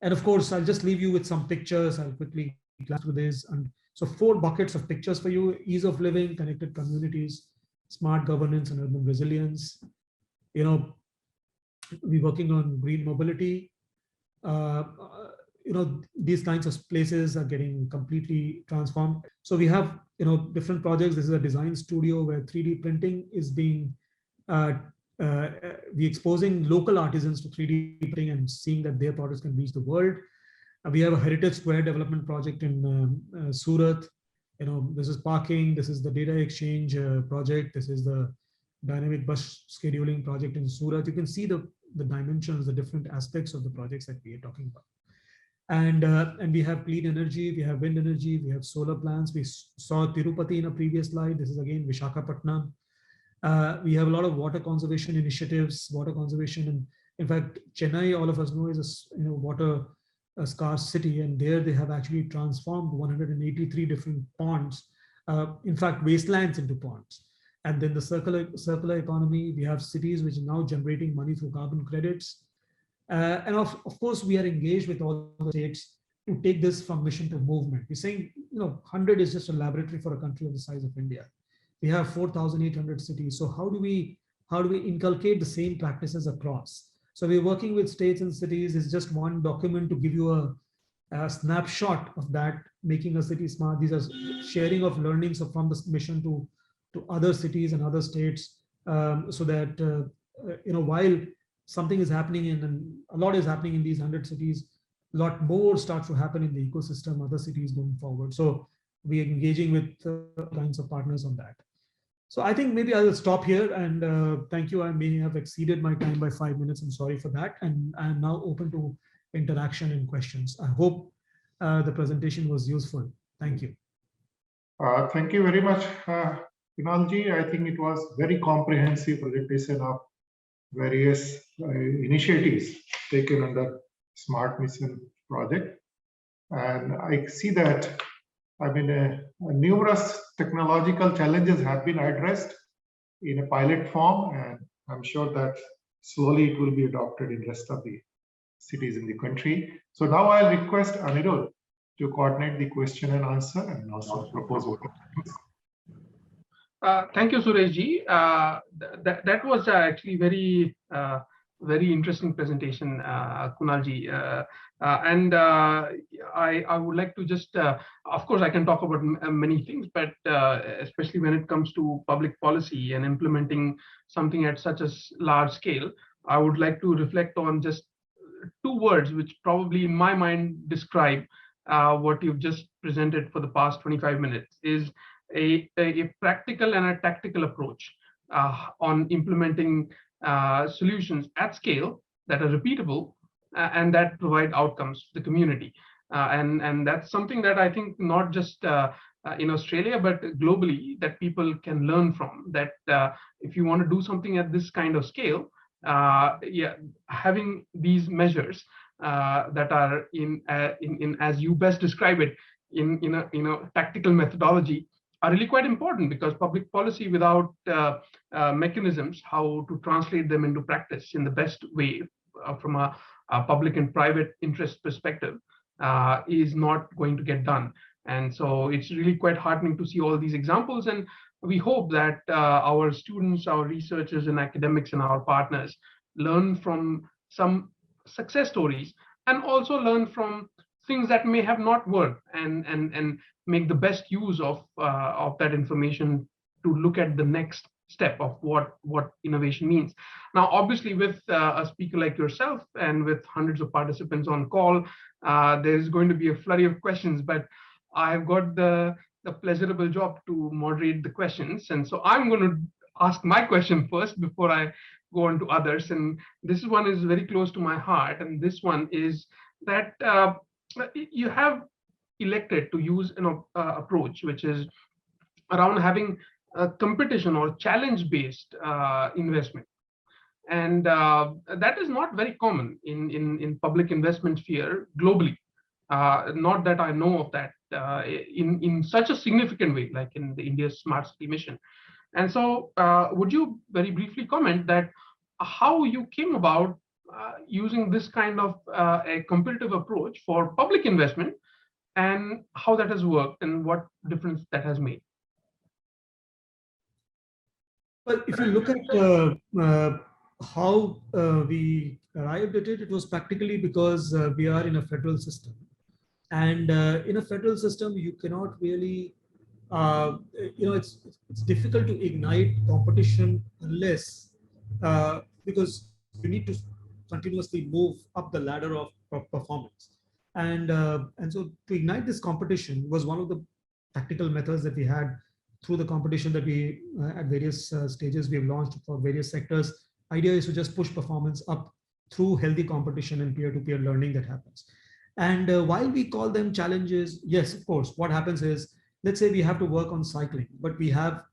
And of course, I'll just leave you with some pictures. I'll quickly glance through this. And So 4 buckets of pictures for you: ease of living, connected communities, smart governance, and urban resilience. We're working on green mobility. These kinds of places are getting completely transformed. So we have, different projects. This is a design studio where 3D printing is being, we exposing local artisans to 3D printing and seeing that their products can reach the world. We have a Heritage Square development project in Surat. This is parking. This is the data exchange project. This is the dynamic bus scheduling project in Surat. You can see the dimensions, the different aspects of the projects that we are talking about. And we have clean energy, we have wind energy, we have solar plants. We saw Tirupati in a previous slide. This is again Vishakhapatnam. We have a lot of water conservation initiatives, water conservation. And in fact, Chennai, all of us know, is a water scarce city, and there they have actually transformed 183 different ponds, in fact, wastelands into ponds. And then the circular economy, we have cities which are now generating money through carbon credits. And of course, we are engaged with all the states to take this from mission to movement. We're saying, 100 is just a laboratory for a country of the size of India. We have 4,800 cities. So how do we inculcate the same practices across? So we're working with states and cities. It's just one document to give you a snapshot of that, making a city smart. These are sharing of learnings from this mission to other cities and other states, so that while something is happening and a lot is happening in these 100 cities, a lot more starts to happen in the ecosystem, other cities going forward. So we are engaging with kinds of partners on that. So I think maybe I will stop here, and thank you. I may have exceeded my time by 5 minutes. I'm sorry for that. And I'm now open to interaction and questions. I hope the presentation was useful. Thank you. Thank you very much, Kunalji. I think it was very comprehensive presentation of various initiatives taken under Smart Mission project. And I see that, numerous technological challenges have been addressed in a pilot form, and I'm sure that slowly it will be adopted in rest of the cities in the country. So now I'll request Anirudh to coordinate the question and answer and also propose what. Thank you, Sureshji. That was actually very interesting presentation, Kunalji. And I would like to just, of course, I can talk about many things, but especially when it comes to public policy and implementing something at such a large scale, I would like to reflect on just 2 words, which probably in my mind describe what you've just presented for the past 25 minutes, is a practical and a tactical approach on implementing solutions at scale that are repeatable and that provide outcomes to the community. And that's something that I think not just in Australia, but globally, that people can learn from, that if you want to do something at this kind of scale, having these measures that are in as you best describe it, in a tactical methodology, are really quite important, because public policy without mechanisms how to translate them into practice in the best way from a public and private interest perspective is not going to get done. And so it's really quite heartening to see all these examples. And we hope that our students, our researchers and academics and our partners learn from some success stories, and also learn from things that may have not worked, and make the best use of that information to look at the next step of what innovation means. Now, obviously, with a speaker like yourself and with hundreds of participants on call, there is going to be a flurry of questions, but I've got the pleasurable job to moderate the questions. And so I'm going to ask my question first before I go on to others. And this one is very close to my heart. And this one is that you have elected to use an approach which is around having a competition or challenge-based investment. And that is not very common in public investment sphere globally. Not that I know of that in such a significant way, like in the India's Smart City mission. And so would you very briefly comment that how you came about using this kind of a competitive approach for public investment, and how that has worked and what difference that has made? Well, if you look at how we arrived at it, it was practically because we are in a federal system. And in a federal system, you cannot really, it's difficult to ignite competition unless, because you need to continuously move up the ladder of performance. And so to ignite this competition was one of the tactical methods that we had through the competition that we at various stages we have launched for various sectors. Idea is to just push performance up through healthy competition and peer-to-peer learning that happens. And while we call them challenges, yes, of course, what happens is, let's say we have to work on cycling, but we have,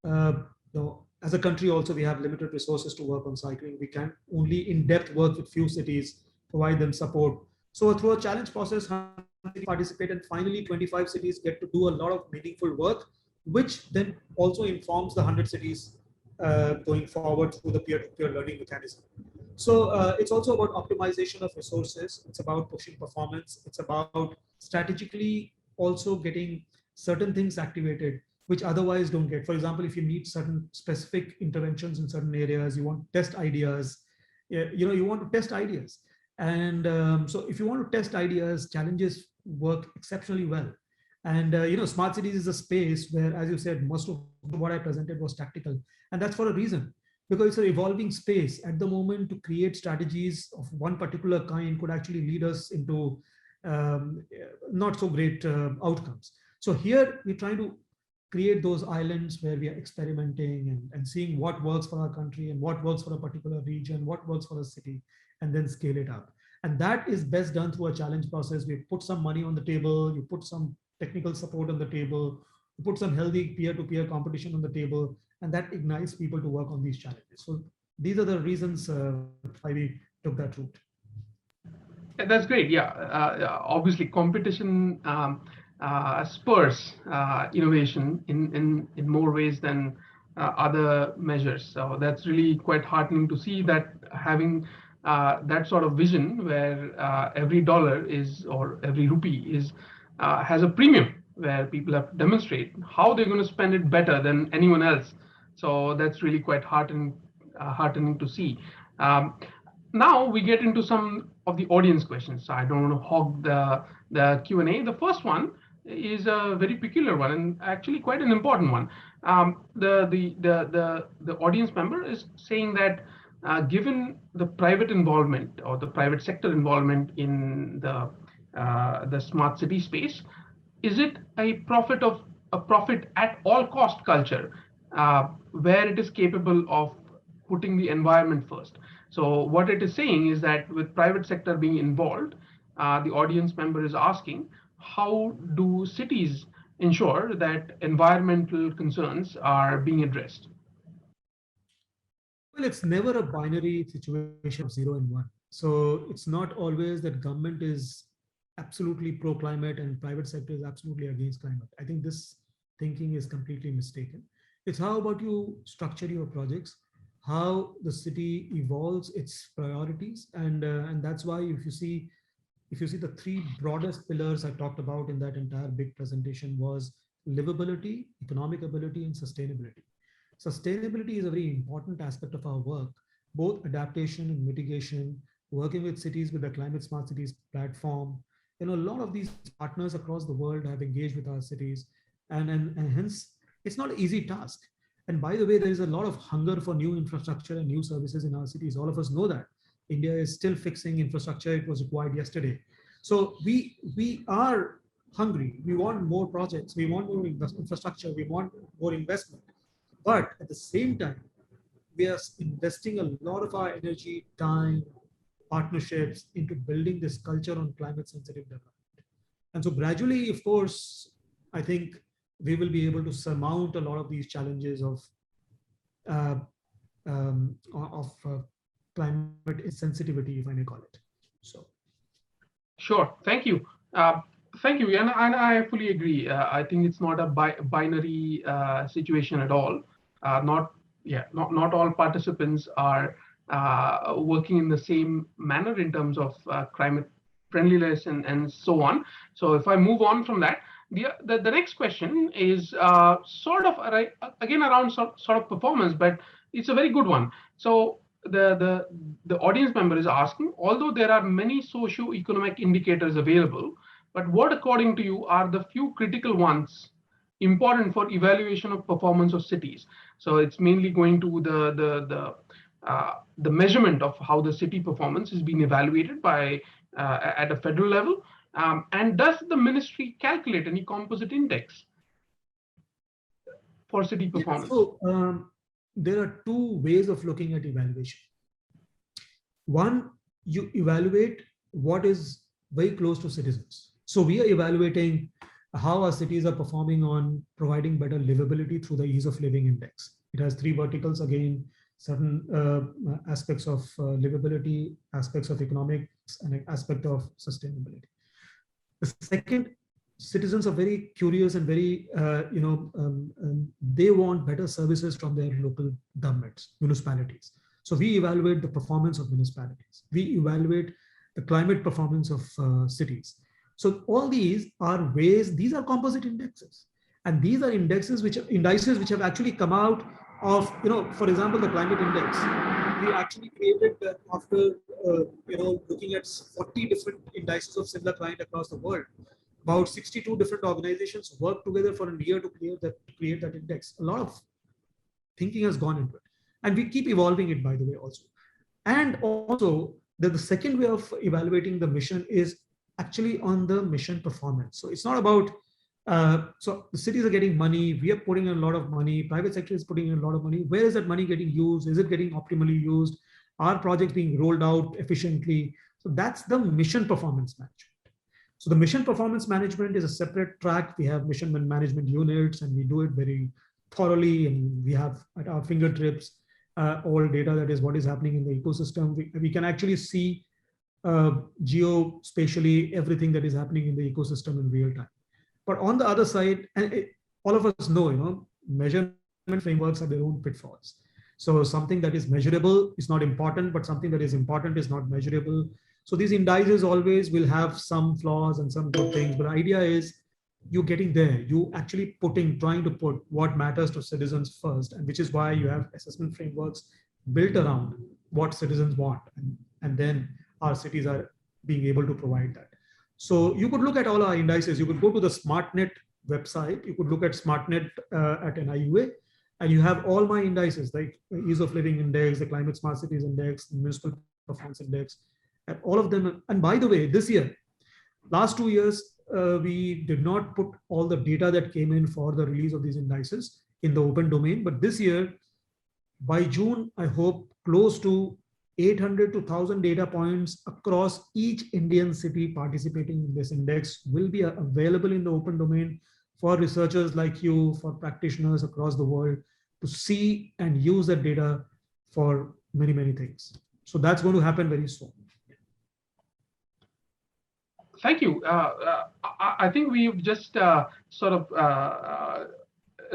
as a country also, we have limited resources to work on cycling. We can only in-depth work with few cities, provide them support. So through a challenge process, 100 cities participate, and finally 25 cities get to do a lot of meaningful work, which then also informs the 100 cities going forward through the peer-to-peer learning mechanism. So it's also about optimization of resources. It's about pushing performance. It's about strategically also getting certain things activated, which otherwise don't get. For example, if you need certain specific interventions in certain areas, you want to test ideas, you want to test ideas. And so if you want to test ideas, challenges work exceptionally well. And smart cities is a space where, as you said, most of what I presented was tactical. And that's for a reason, because it's an evolving space. At the moment, to create strategies of one particular kind could actually lead us into not so great outcomes. So here we're trying to create those islands where we are experimenting and seeing what works for our country and what works for a particular region, what works for a city, and then scale it up. And that is best done through a challenge process. We put some money on the table, you put some technical support on the table, you put some healthy peer-to-peer competition on the table, and that ignites people to work on these challenges. So these are the reasons why we took that route. Yeah, that's great. Yeah, obviously competition spurs innovation in more ways than other measures. So that's really quite heartening to see that having that sort of vision where every dollar is, or every rupee is, has a premium, where people have to demonstrate how they're going to spend it better than anyone else. So that's really quite heartening to see. Now we get into some of the audience questions. So I don't want to hog the Q&A. The first one is a very peculiar one and actually quite an important one. The audience member is saying that given the private involvement or the private sector involvement in the smart city space, is it a profit at all cost culture where it is capable of putting the environment first? So what it is saying is that with private sector being involved, the audience member is asking, how do cities ensure that environmental concerns are being addressed? Well, it's never a binary situation of 0 and 1. So it's not always that government is absolutely pro-climate and private sector is absolutely against climate. I think this thinking is completely mistaken. It's how about you structure your projects, how the city evolves its priorities, and that's why if you see the three broadest pillars I talked about in that entire big presentation was livability, economic ability, and sustainability. Sustainability is a very important aspect of our work, both adaptation and mitigation, working with cities with the Climate Smart Cities platform. A lot of these partners across the world have engaged with our cities, and hence it's not an easy task. And by the way, there is a lot of hunger for new infrastructure and new services in our cities. All of us know that. India is still fixing infrastructure. It was required yesterday. So we are hungry. We want more projects. We want more infrastructure. We want more investment. But at the same time, we are investing a lot of our energy, time, partnerships into building this culture on climate sensitive development. And so gradually, of course, I think we will be able to surmount a lot of these challenges of climate sensitivity, if I may call it. So, sure, thank you. Thank you, and I fully agree. I think it's not a binary situation at all. Not all participants are working in the same manner in terms of climate friendliness, and so on. So if I move on from that, the next question is sort of again around sort of performance, but it's a very good one. So the audience member is asking, although there are many socio-economic indicators available, but what according to you are the few critical ones important for evaluation of performance of cities? So it's mainly going to the measurement of how the city performance is being evaluated by at a federal level. And does the ministry calculate any composite index for city performance? So there are two ways of looking at evaluation. One, you evaluate what is very close to citizens. So we are evaluating how our cities are performing on providing better livability through the ease of living index. It has three verticals, again, certain aspects of livability, aspects of economics, and an aspect of sustainability. The second, citizens are very curious and very, they want better services from their local governments, municipalities. So we evaluate the performance of municipalities. We evaluate the climate performance of cities. So all these are ways, these are composite indexes. And these are indices which have actually come out of, for example, the climate index. We actually created that after, looking at 40 different indices of similar kind across the world. About 62 different organizations work together for a year to create that index. A lot of thinking has gone into it. And we keep evolving it, by the way, also. And also, the second way of evaluating the mission is actually on the mission performance. So it's not about, so the cities are getting money, we are putting in a lot of money, private sector is putting in a lot of money. Where is that money getting used? Is it getting optimally used? Are projects being rolled out efficiently? So that's the mission performance management. So the mission performance management is a separate track. We have mission management units, and we do it very thoroughly, and we have at our fingertips all data, that is what is happening in the ecosystem. We can actually see geospatially everything that is happening in the ecosystem in real time. But on the other side, and all of us know, measurement frameworks have their own pitfalls. So something that is measurable is not important, but something that is important is not measurable. So these indices always will have some flaws and some good things, but the idea is you getting there, you actually trying to put what matters to citizens first, and which is why you have assessment frameworks built around what citizens want, and then our cities are being able to provide that. So you could look at all our indices. You could go to the SmartNet website. You could look at SmartNet at NIUA, and you have all my indices, like ease of living index, the climate smart cities index, the municipal performance index, and all of them. And by the way, this year, last 2 years, we did not put all the data that came in for the release of these indices in the open domain. But this year, by June, I hope close to 800 to 1,000 data points across each Indian city participating in this index will be available in the open domain for researchers like you, for practitioners across the world to see and use that data for many, many things. So that's going to happen very soon. Thank you. I think we've just sort of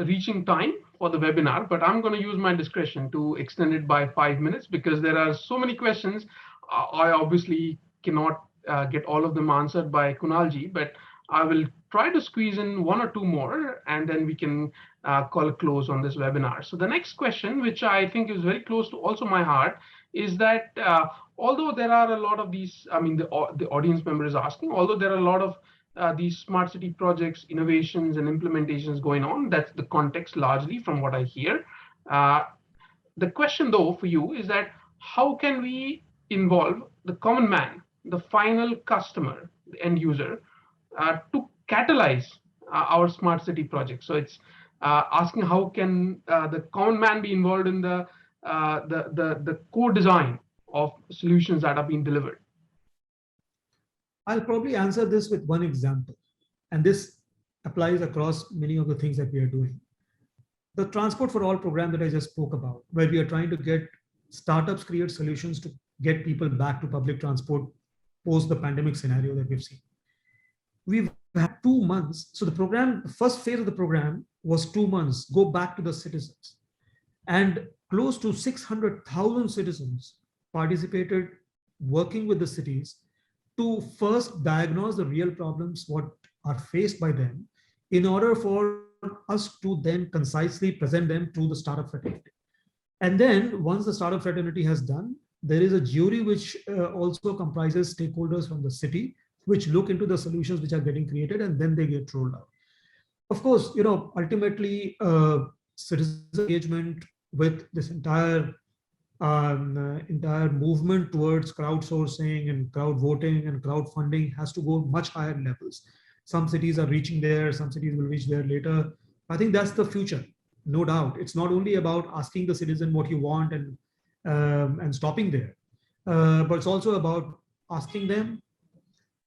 reaching time for the webinar, but I'm going to use my discretion to extend it by 5 minutes because there are so many questions. I obviously cannot get all of them answered by Kunalji, but I will try to squeeze in one or two more, and then we can call a close on this webinar. So the next question, which I think is very close to also my heart, is that although there are a lot of these, I mean, the audience member is asking, although there are a lot of these smart city projects, innovations and implementations going on, that's the context largely from what I hear. The question though for you is that how can we involve the common man, the final customer, the end user, to catalyze our smart city project? So it's asking how can the common man be involved in the co-design of solutions that are being delivered? I'll probably answer this with one example, and this applies across many of the things that we are doing. The Transport for All program that I just spoke about, where we are trying to get startups create solutions to get people back to public transport post the pandemic scenario that we've seen. We've had 2 months. So the program, the first phase of the program was 2 months, go back to the citizens. And close to 600,000 citizens participated working with the cities to first diagnose the real problems what are faced by them in order for us to then concisely present them to the startup fraternity. And then once the startup fraternity has done, there is a jury which also comprises stakeholders from the city, which look into the solutions which are getting created, and then they get rolled out. Of course, ultimately, citizen engagement with this entire movement towards crowdsourcing and crowd voting and crowdfunding has to go much higher levels. Some cities are reaching there, some cities will reach there later. I think that's the future, no doubt. It's not only about asking the citizen what you want and stopping there, but it's also about asking them,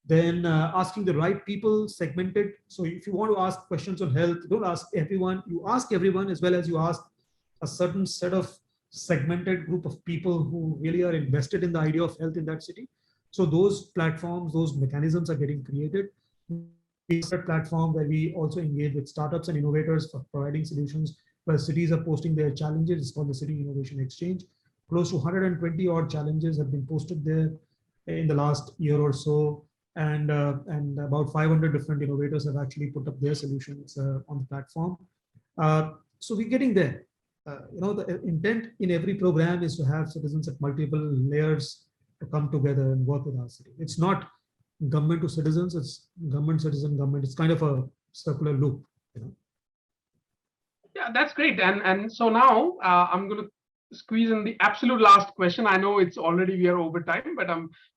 then asking the right people, segmented. So if you want to ask questions on health, don't ask everyone. You ask everyone as well as you ask a certain set of segmented group of people who really are invested in the idea of health in that city. So those platforms, those mechanisms are getting created. It's a platform where we also engage with startups and innovators for providing solutions where cities are posting their challenges. It's called the City Innovation Exchange. Close to 120 odd challenges have been posted there in the last year or so. And about 500 different innovators have actually put up their solutions on the platform. So we're getting there. The intent in every program is to have citizens at multiple layers to come together and work with our city. It's not government to citizens, it's government, citizen, government. It's kind of a circular loop. Yeah, that's great. And so now I'm going to squeeze in the absolute last question. I know it's already we are over time, but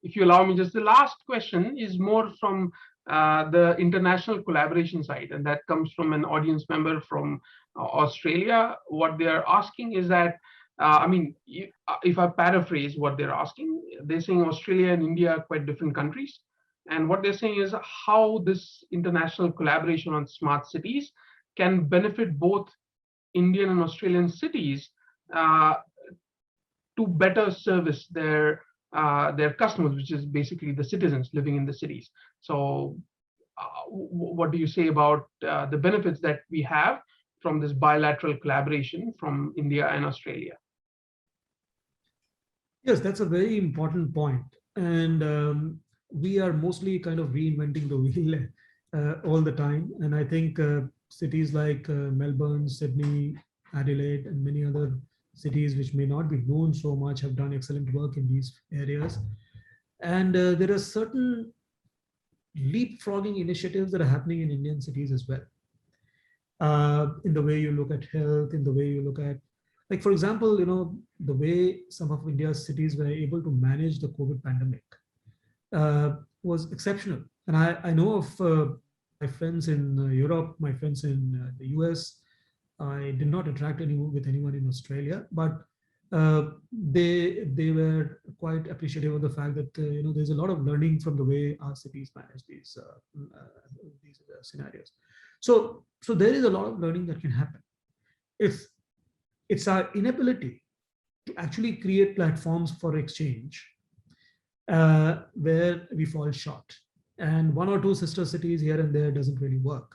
if you allow me, just the last question is more from the international collaboration side, and that comes from an audience member from Australia. What they are asking is that, if I paraphrase what they're asking, they're saying Australia and India are quite different countries. And what they're saying is how this international collaboration on smart cities can benefit both Indian and Australian cities to better service their customers, which is basically the citizens living in the cities. So what do you say about the benefits that we have from this bilateral collaboration from India and Australia? Yes, that's a very important point. And we are mostly kind of reinventing the wheel all the time. And I think cities like Melbourne, Sydney, Adelaide, and many other cities which may not be known so much have done excellent work in these areas. And there are certain leapfrogging initiatives that are happening in Indian cities as well. In the way you look at health, in the way you look at, like, for example, the way some of India's cities were able to manage the COVID pandemic was exceptional. And I know of my friends in Europe, my friends in the US. I did not interact with anyone in Australia, but they were quite appreciative of the fact that there's a lot of learning from the way our cities manage these scenarios. So there is a lot of learning that can happen. It's our inability to actually create platforms for exchange where we fall short, and one or two sister cities here and there doesn't really work.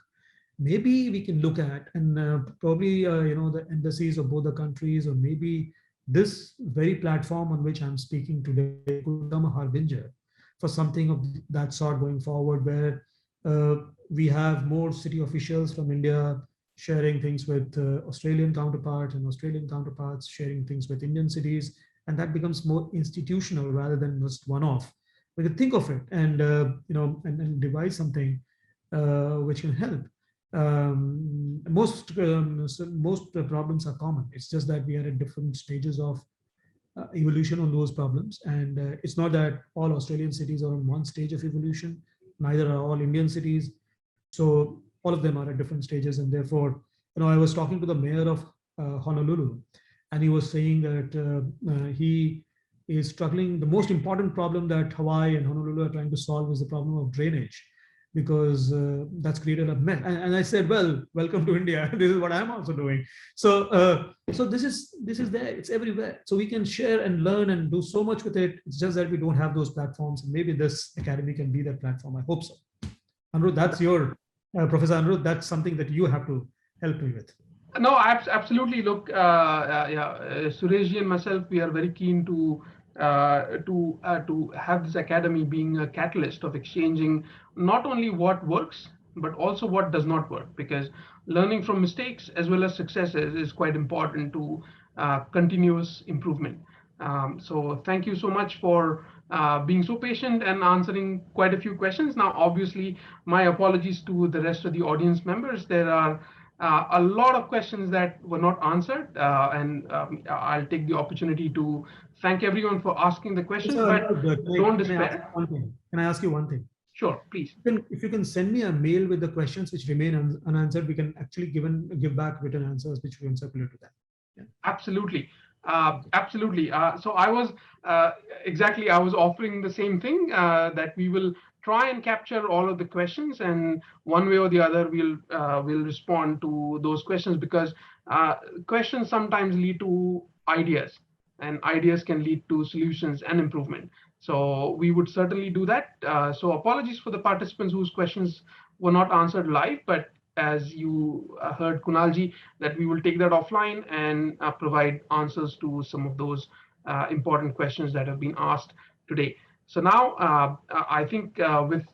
Maybe we can look at, and probably the embassies of both the countries, or maybe this very platform on which I'm speaking today could become a harbinger for something of that sort going forward, where we have more city officials from India sharing things with Australian counterparts, and Australian counterparts sharing things with Indian cities, and that becomes more institutional rather than just one-off. We could think of it and and devise something which can help. Most problems are common. It's just that we are at different stages of evolution on those problems, and it's not that all Australian cities are on one stage of evolution. Neither are all Indian cities. So all of them are at different stages, and therefore, I was talking to the mayor of Honolulu, and he was saying that he is struggling. The most important problem that Hawaii and Honolulu are trying to solve is the problem of drainage, because that's created a mess. And I said, well, welcome to India. This is what I'm also doing. So this is there. It's everywhere. So we can share and learn and do so much with it. It's just that we don't have those platforms. And maybe this academy can be that platform. I hope so. Anirudh, that's your Professor Anirudh. That's something that you have to help me with. No, absolutely. Look, Sureshji and myself, we are very keen to to have this academy being a catalyst of exchanging not only what works, but also what does not work, because learning from mistakes as well as successes is quite important to continuous improvement. So thank you so much for being so patient and answering quite a few questions. Now, obviously, my apologies to the rest of the audience members. There are a lot of questions that were not answered, and I'll take the opportunity to thank everyone for asking the questions, but don't despair. Can I ask you one thing? Sure, please. If you can send me a mail with the questions which remain unanswered, we can actually give back written answers which we can circulate to them. Yeah. Absolutely. Absolutely. So I was I was offering the same thing, that we will try and capture all of the questions, and one way or the other we'll respond to those questions, because questions sometimes lead to ideas, and ideas can lead to solutions and improvement. So we would certainly do that. So apologies for the participants whose questions were not answered live, but as you heard Kunalji, that we will take that offline and provide answers to some of those important questions that have been asked today. So now I think with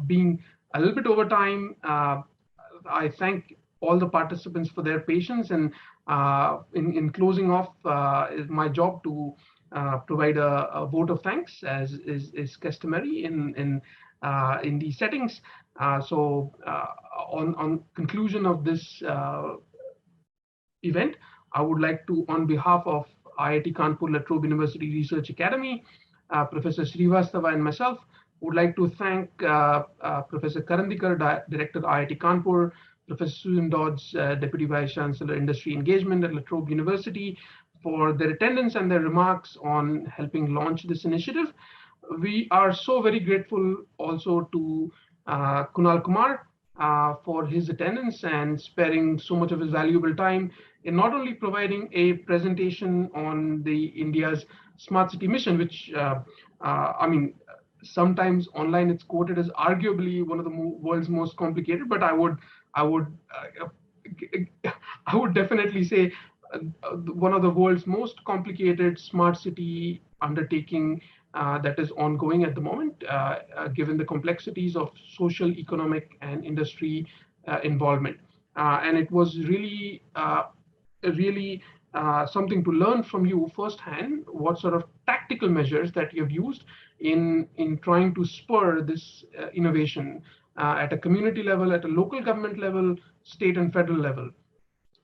being a little bit over time, I thank all the participants for their patience, and in closing off, is my job to provide a vote of thanks, as is customary in these settings. So on conclusion of this event, I would like to, on behalf of IIT Kanpur-La Trobe University Research Academy, Professor Srivastava and myself, would like to thank Professor Karandikar, Director IIT Kanpur, Professor Susan Dodds, Deputy Vice Chancellor Industry Engagement at La Trobe University, for their attendance and their remarks on helping launch this initiative. We are so very grateful also to Kunal Kumar for his attendance and sparing so much of his valuable time in not only providing a presentation on the India's smart city mission, which I mean, sometimes online it's quoted as arguably one of the world's most complicated, but I would definitely say one of the world's most complicated smart city undertaking that is ongoing at the moment, given the complexities of social, economic, and industry involvement. And it was really, something to learn from you firsthand, what sort of tactical measures that you've used in trying to spur this innovation at a community level, at a local government level, state and federal level.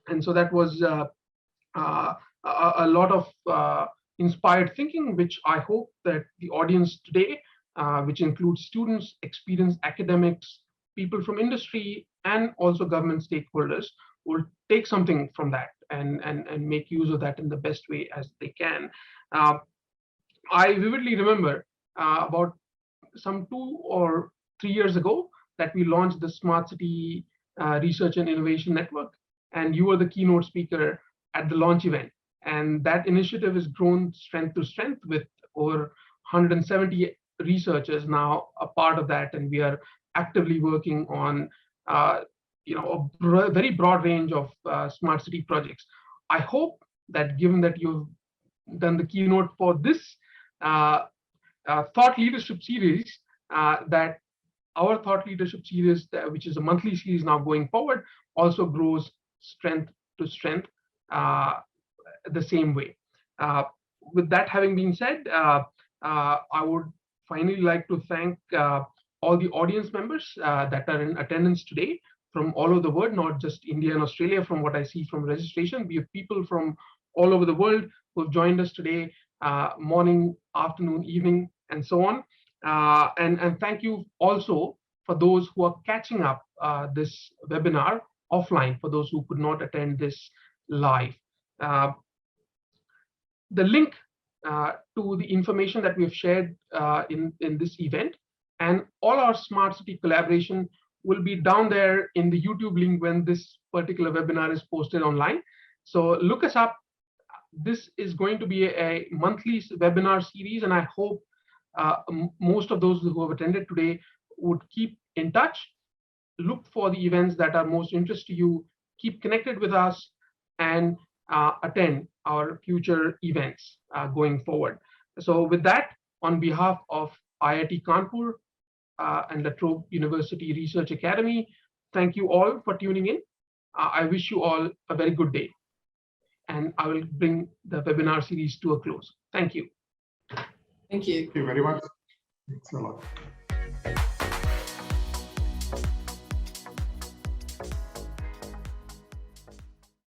And so that was a lot of inspired thinking, which I hope that the audience today, which includes students, experienced academics, people from industry, and also government stakeholders, will take something from that and make use of that in the best way as they can. I vividly remember about some 2 or 3 years ago that we launched the Smart City Research and Innovation Network, and you were the keynote speaker at the launch event. And that initiative has grown strength to strength with over 170 researchers now a part of that, and we are actively working on a very broad range of smart city projects. I hope that, given that you've done the keynote for this thought leadership series, that our thought leadership series, which is a monthly series now going forward, also grows strength to strength the same way. With that having been said, I would finally like to thank all the audience members that are in attendance today from all over the world, not just India and Australia. From what I see from registration, we have people from all over the world who have joined us today, morning, afternoon, evening, and so on. And thank you also for those who are catching up this webinar offline, for those who could not attend this live. The link to the information that we've shared in this event and all our smart city collaboration will be down there in the YouTube link when this particular webinar is posted online. So look us up. This is going to be a monthly webinar series, and I hope most of those who have attended today would keep in touch. Look for the events that are most interest to you, keep connected with us, and attend our future events going forward. So with that, on behalf of IIT Kanpur and La Trobe University Research Academy, thank you all for tuning in. I wish you all a very good day. And I will bring the webinar series to a close. Thank you. Thank you. Thank you very much. Thanks a lot.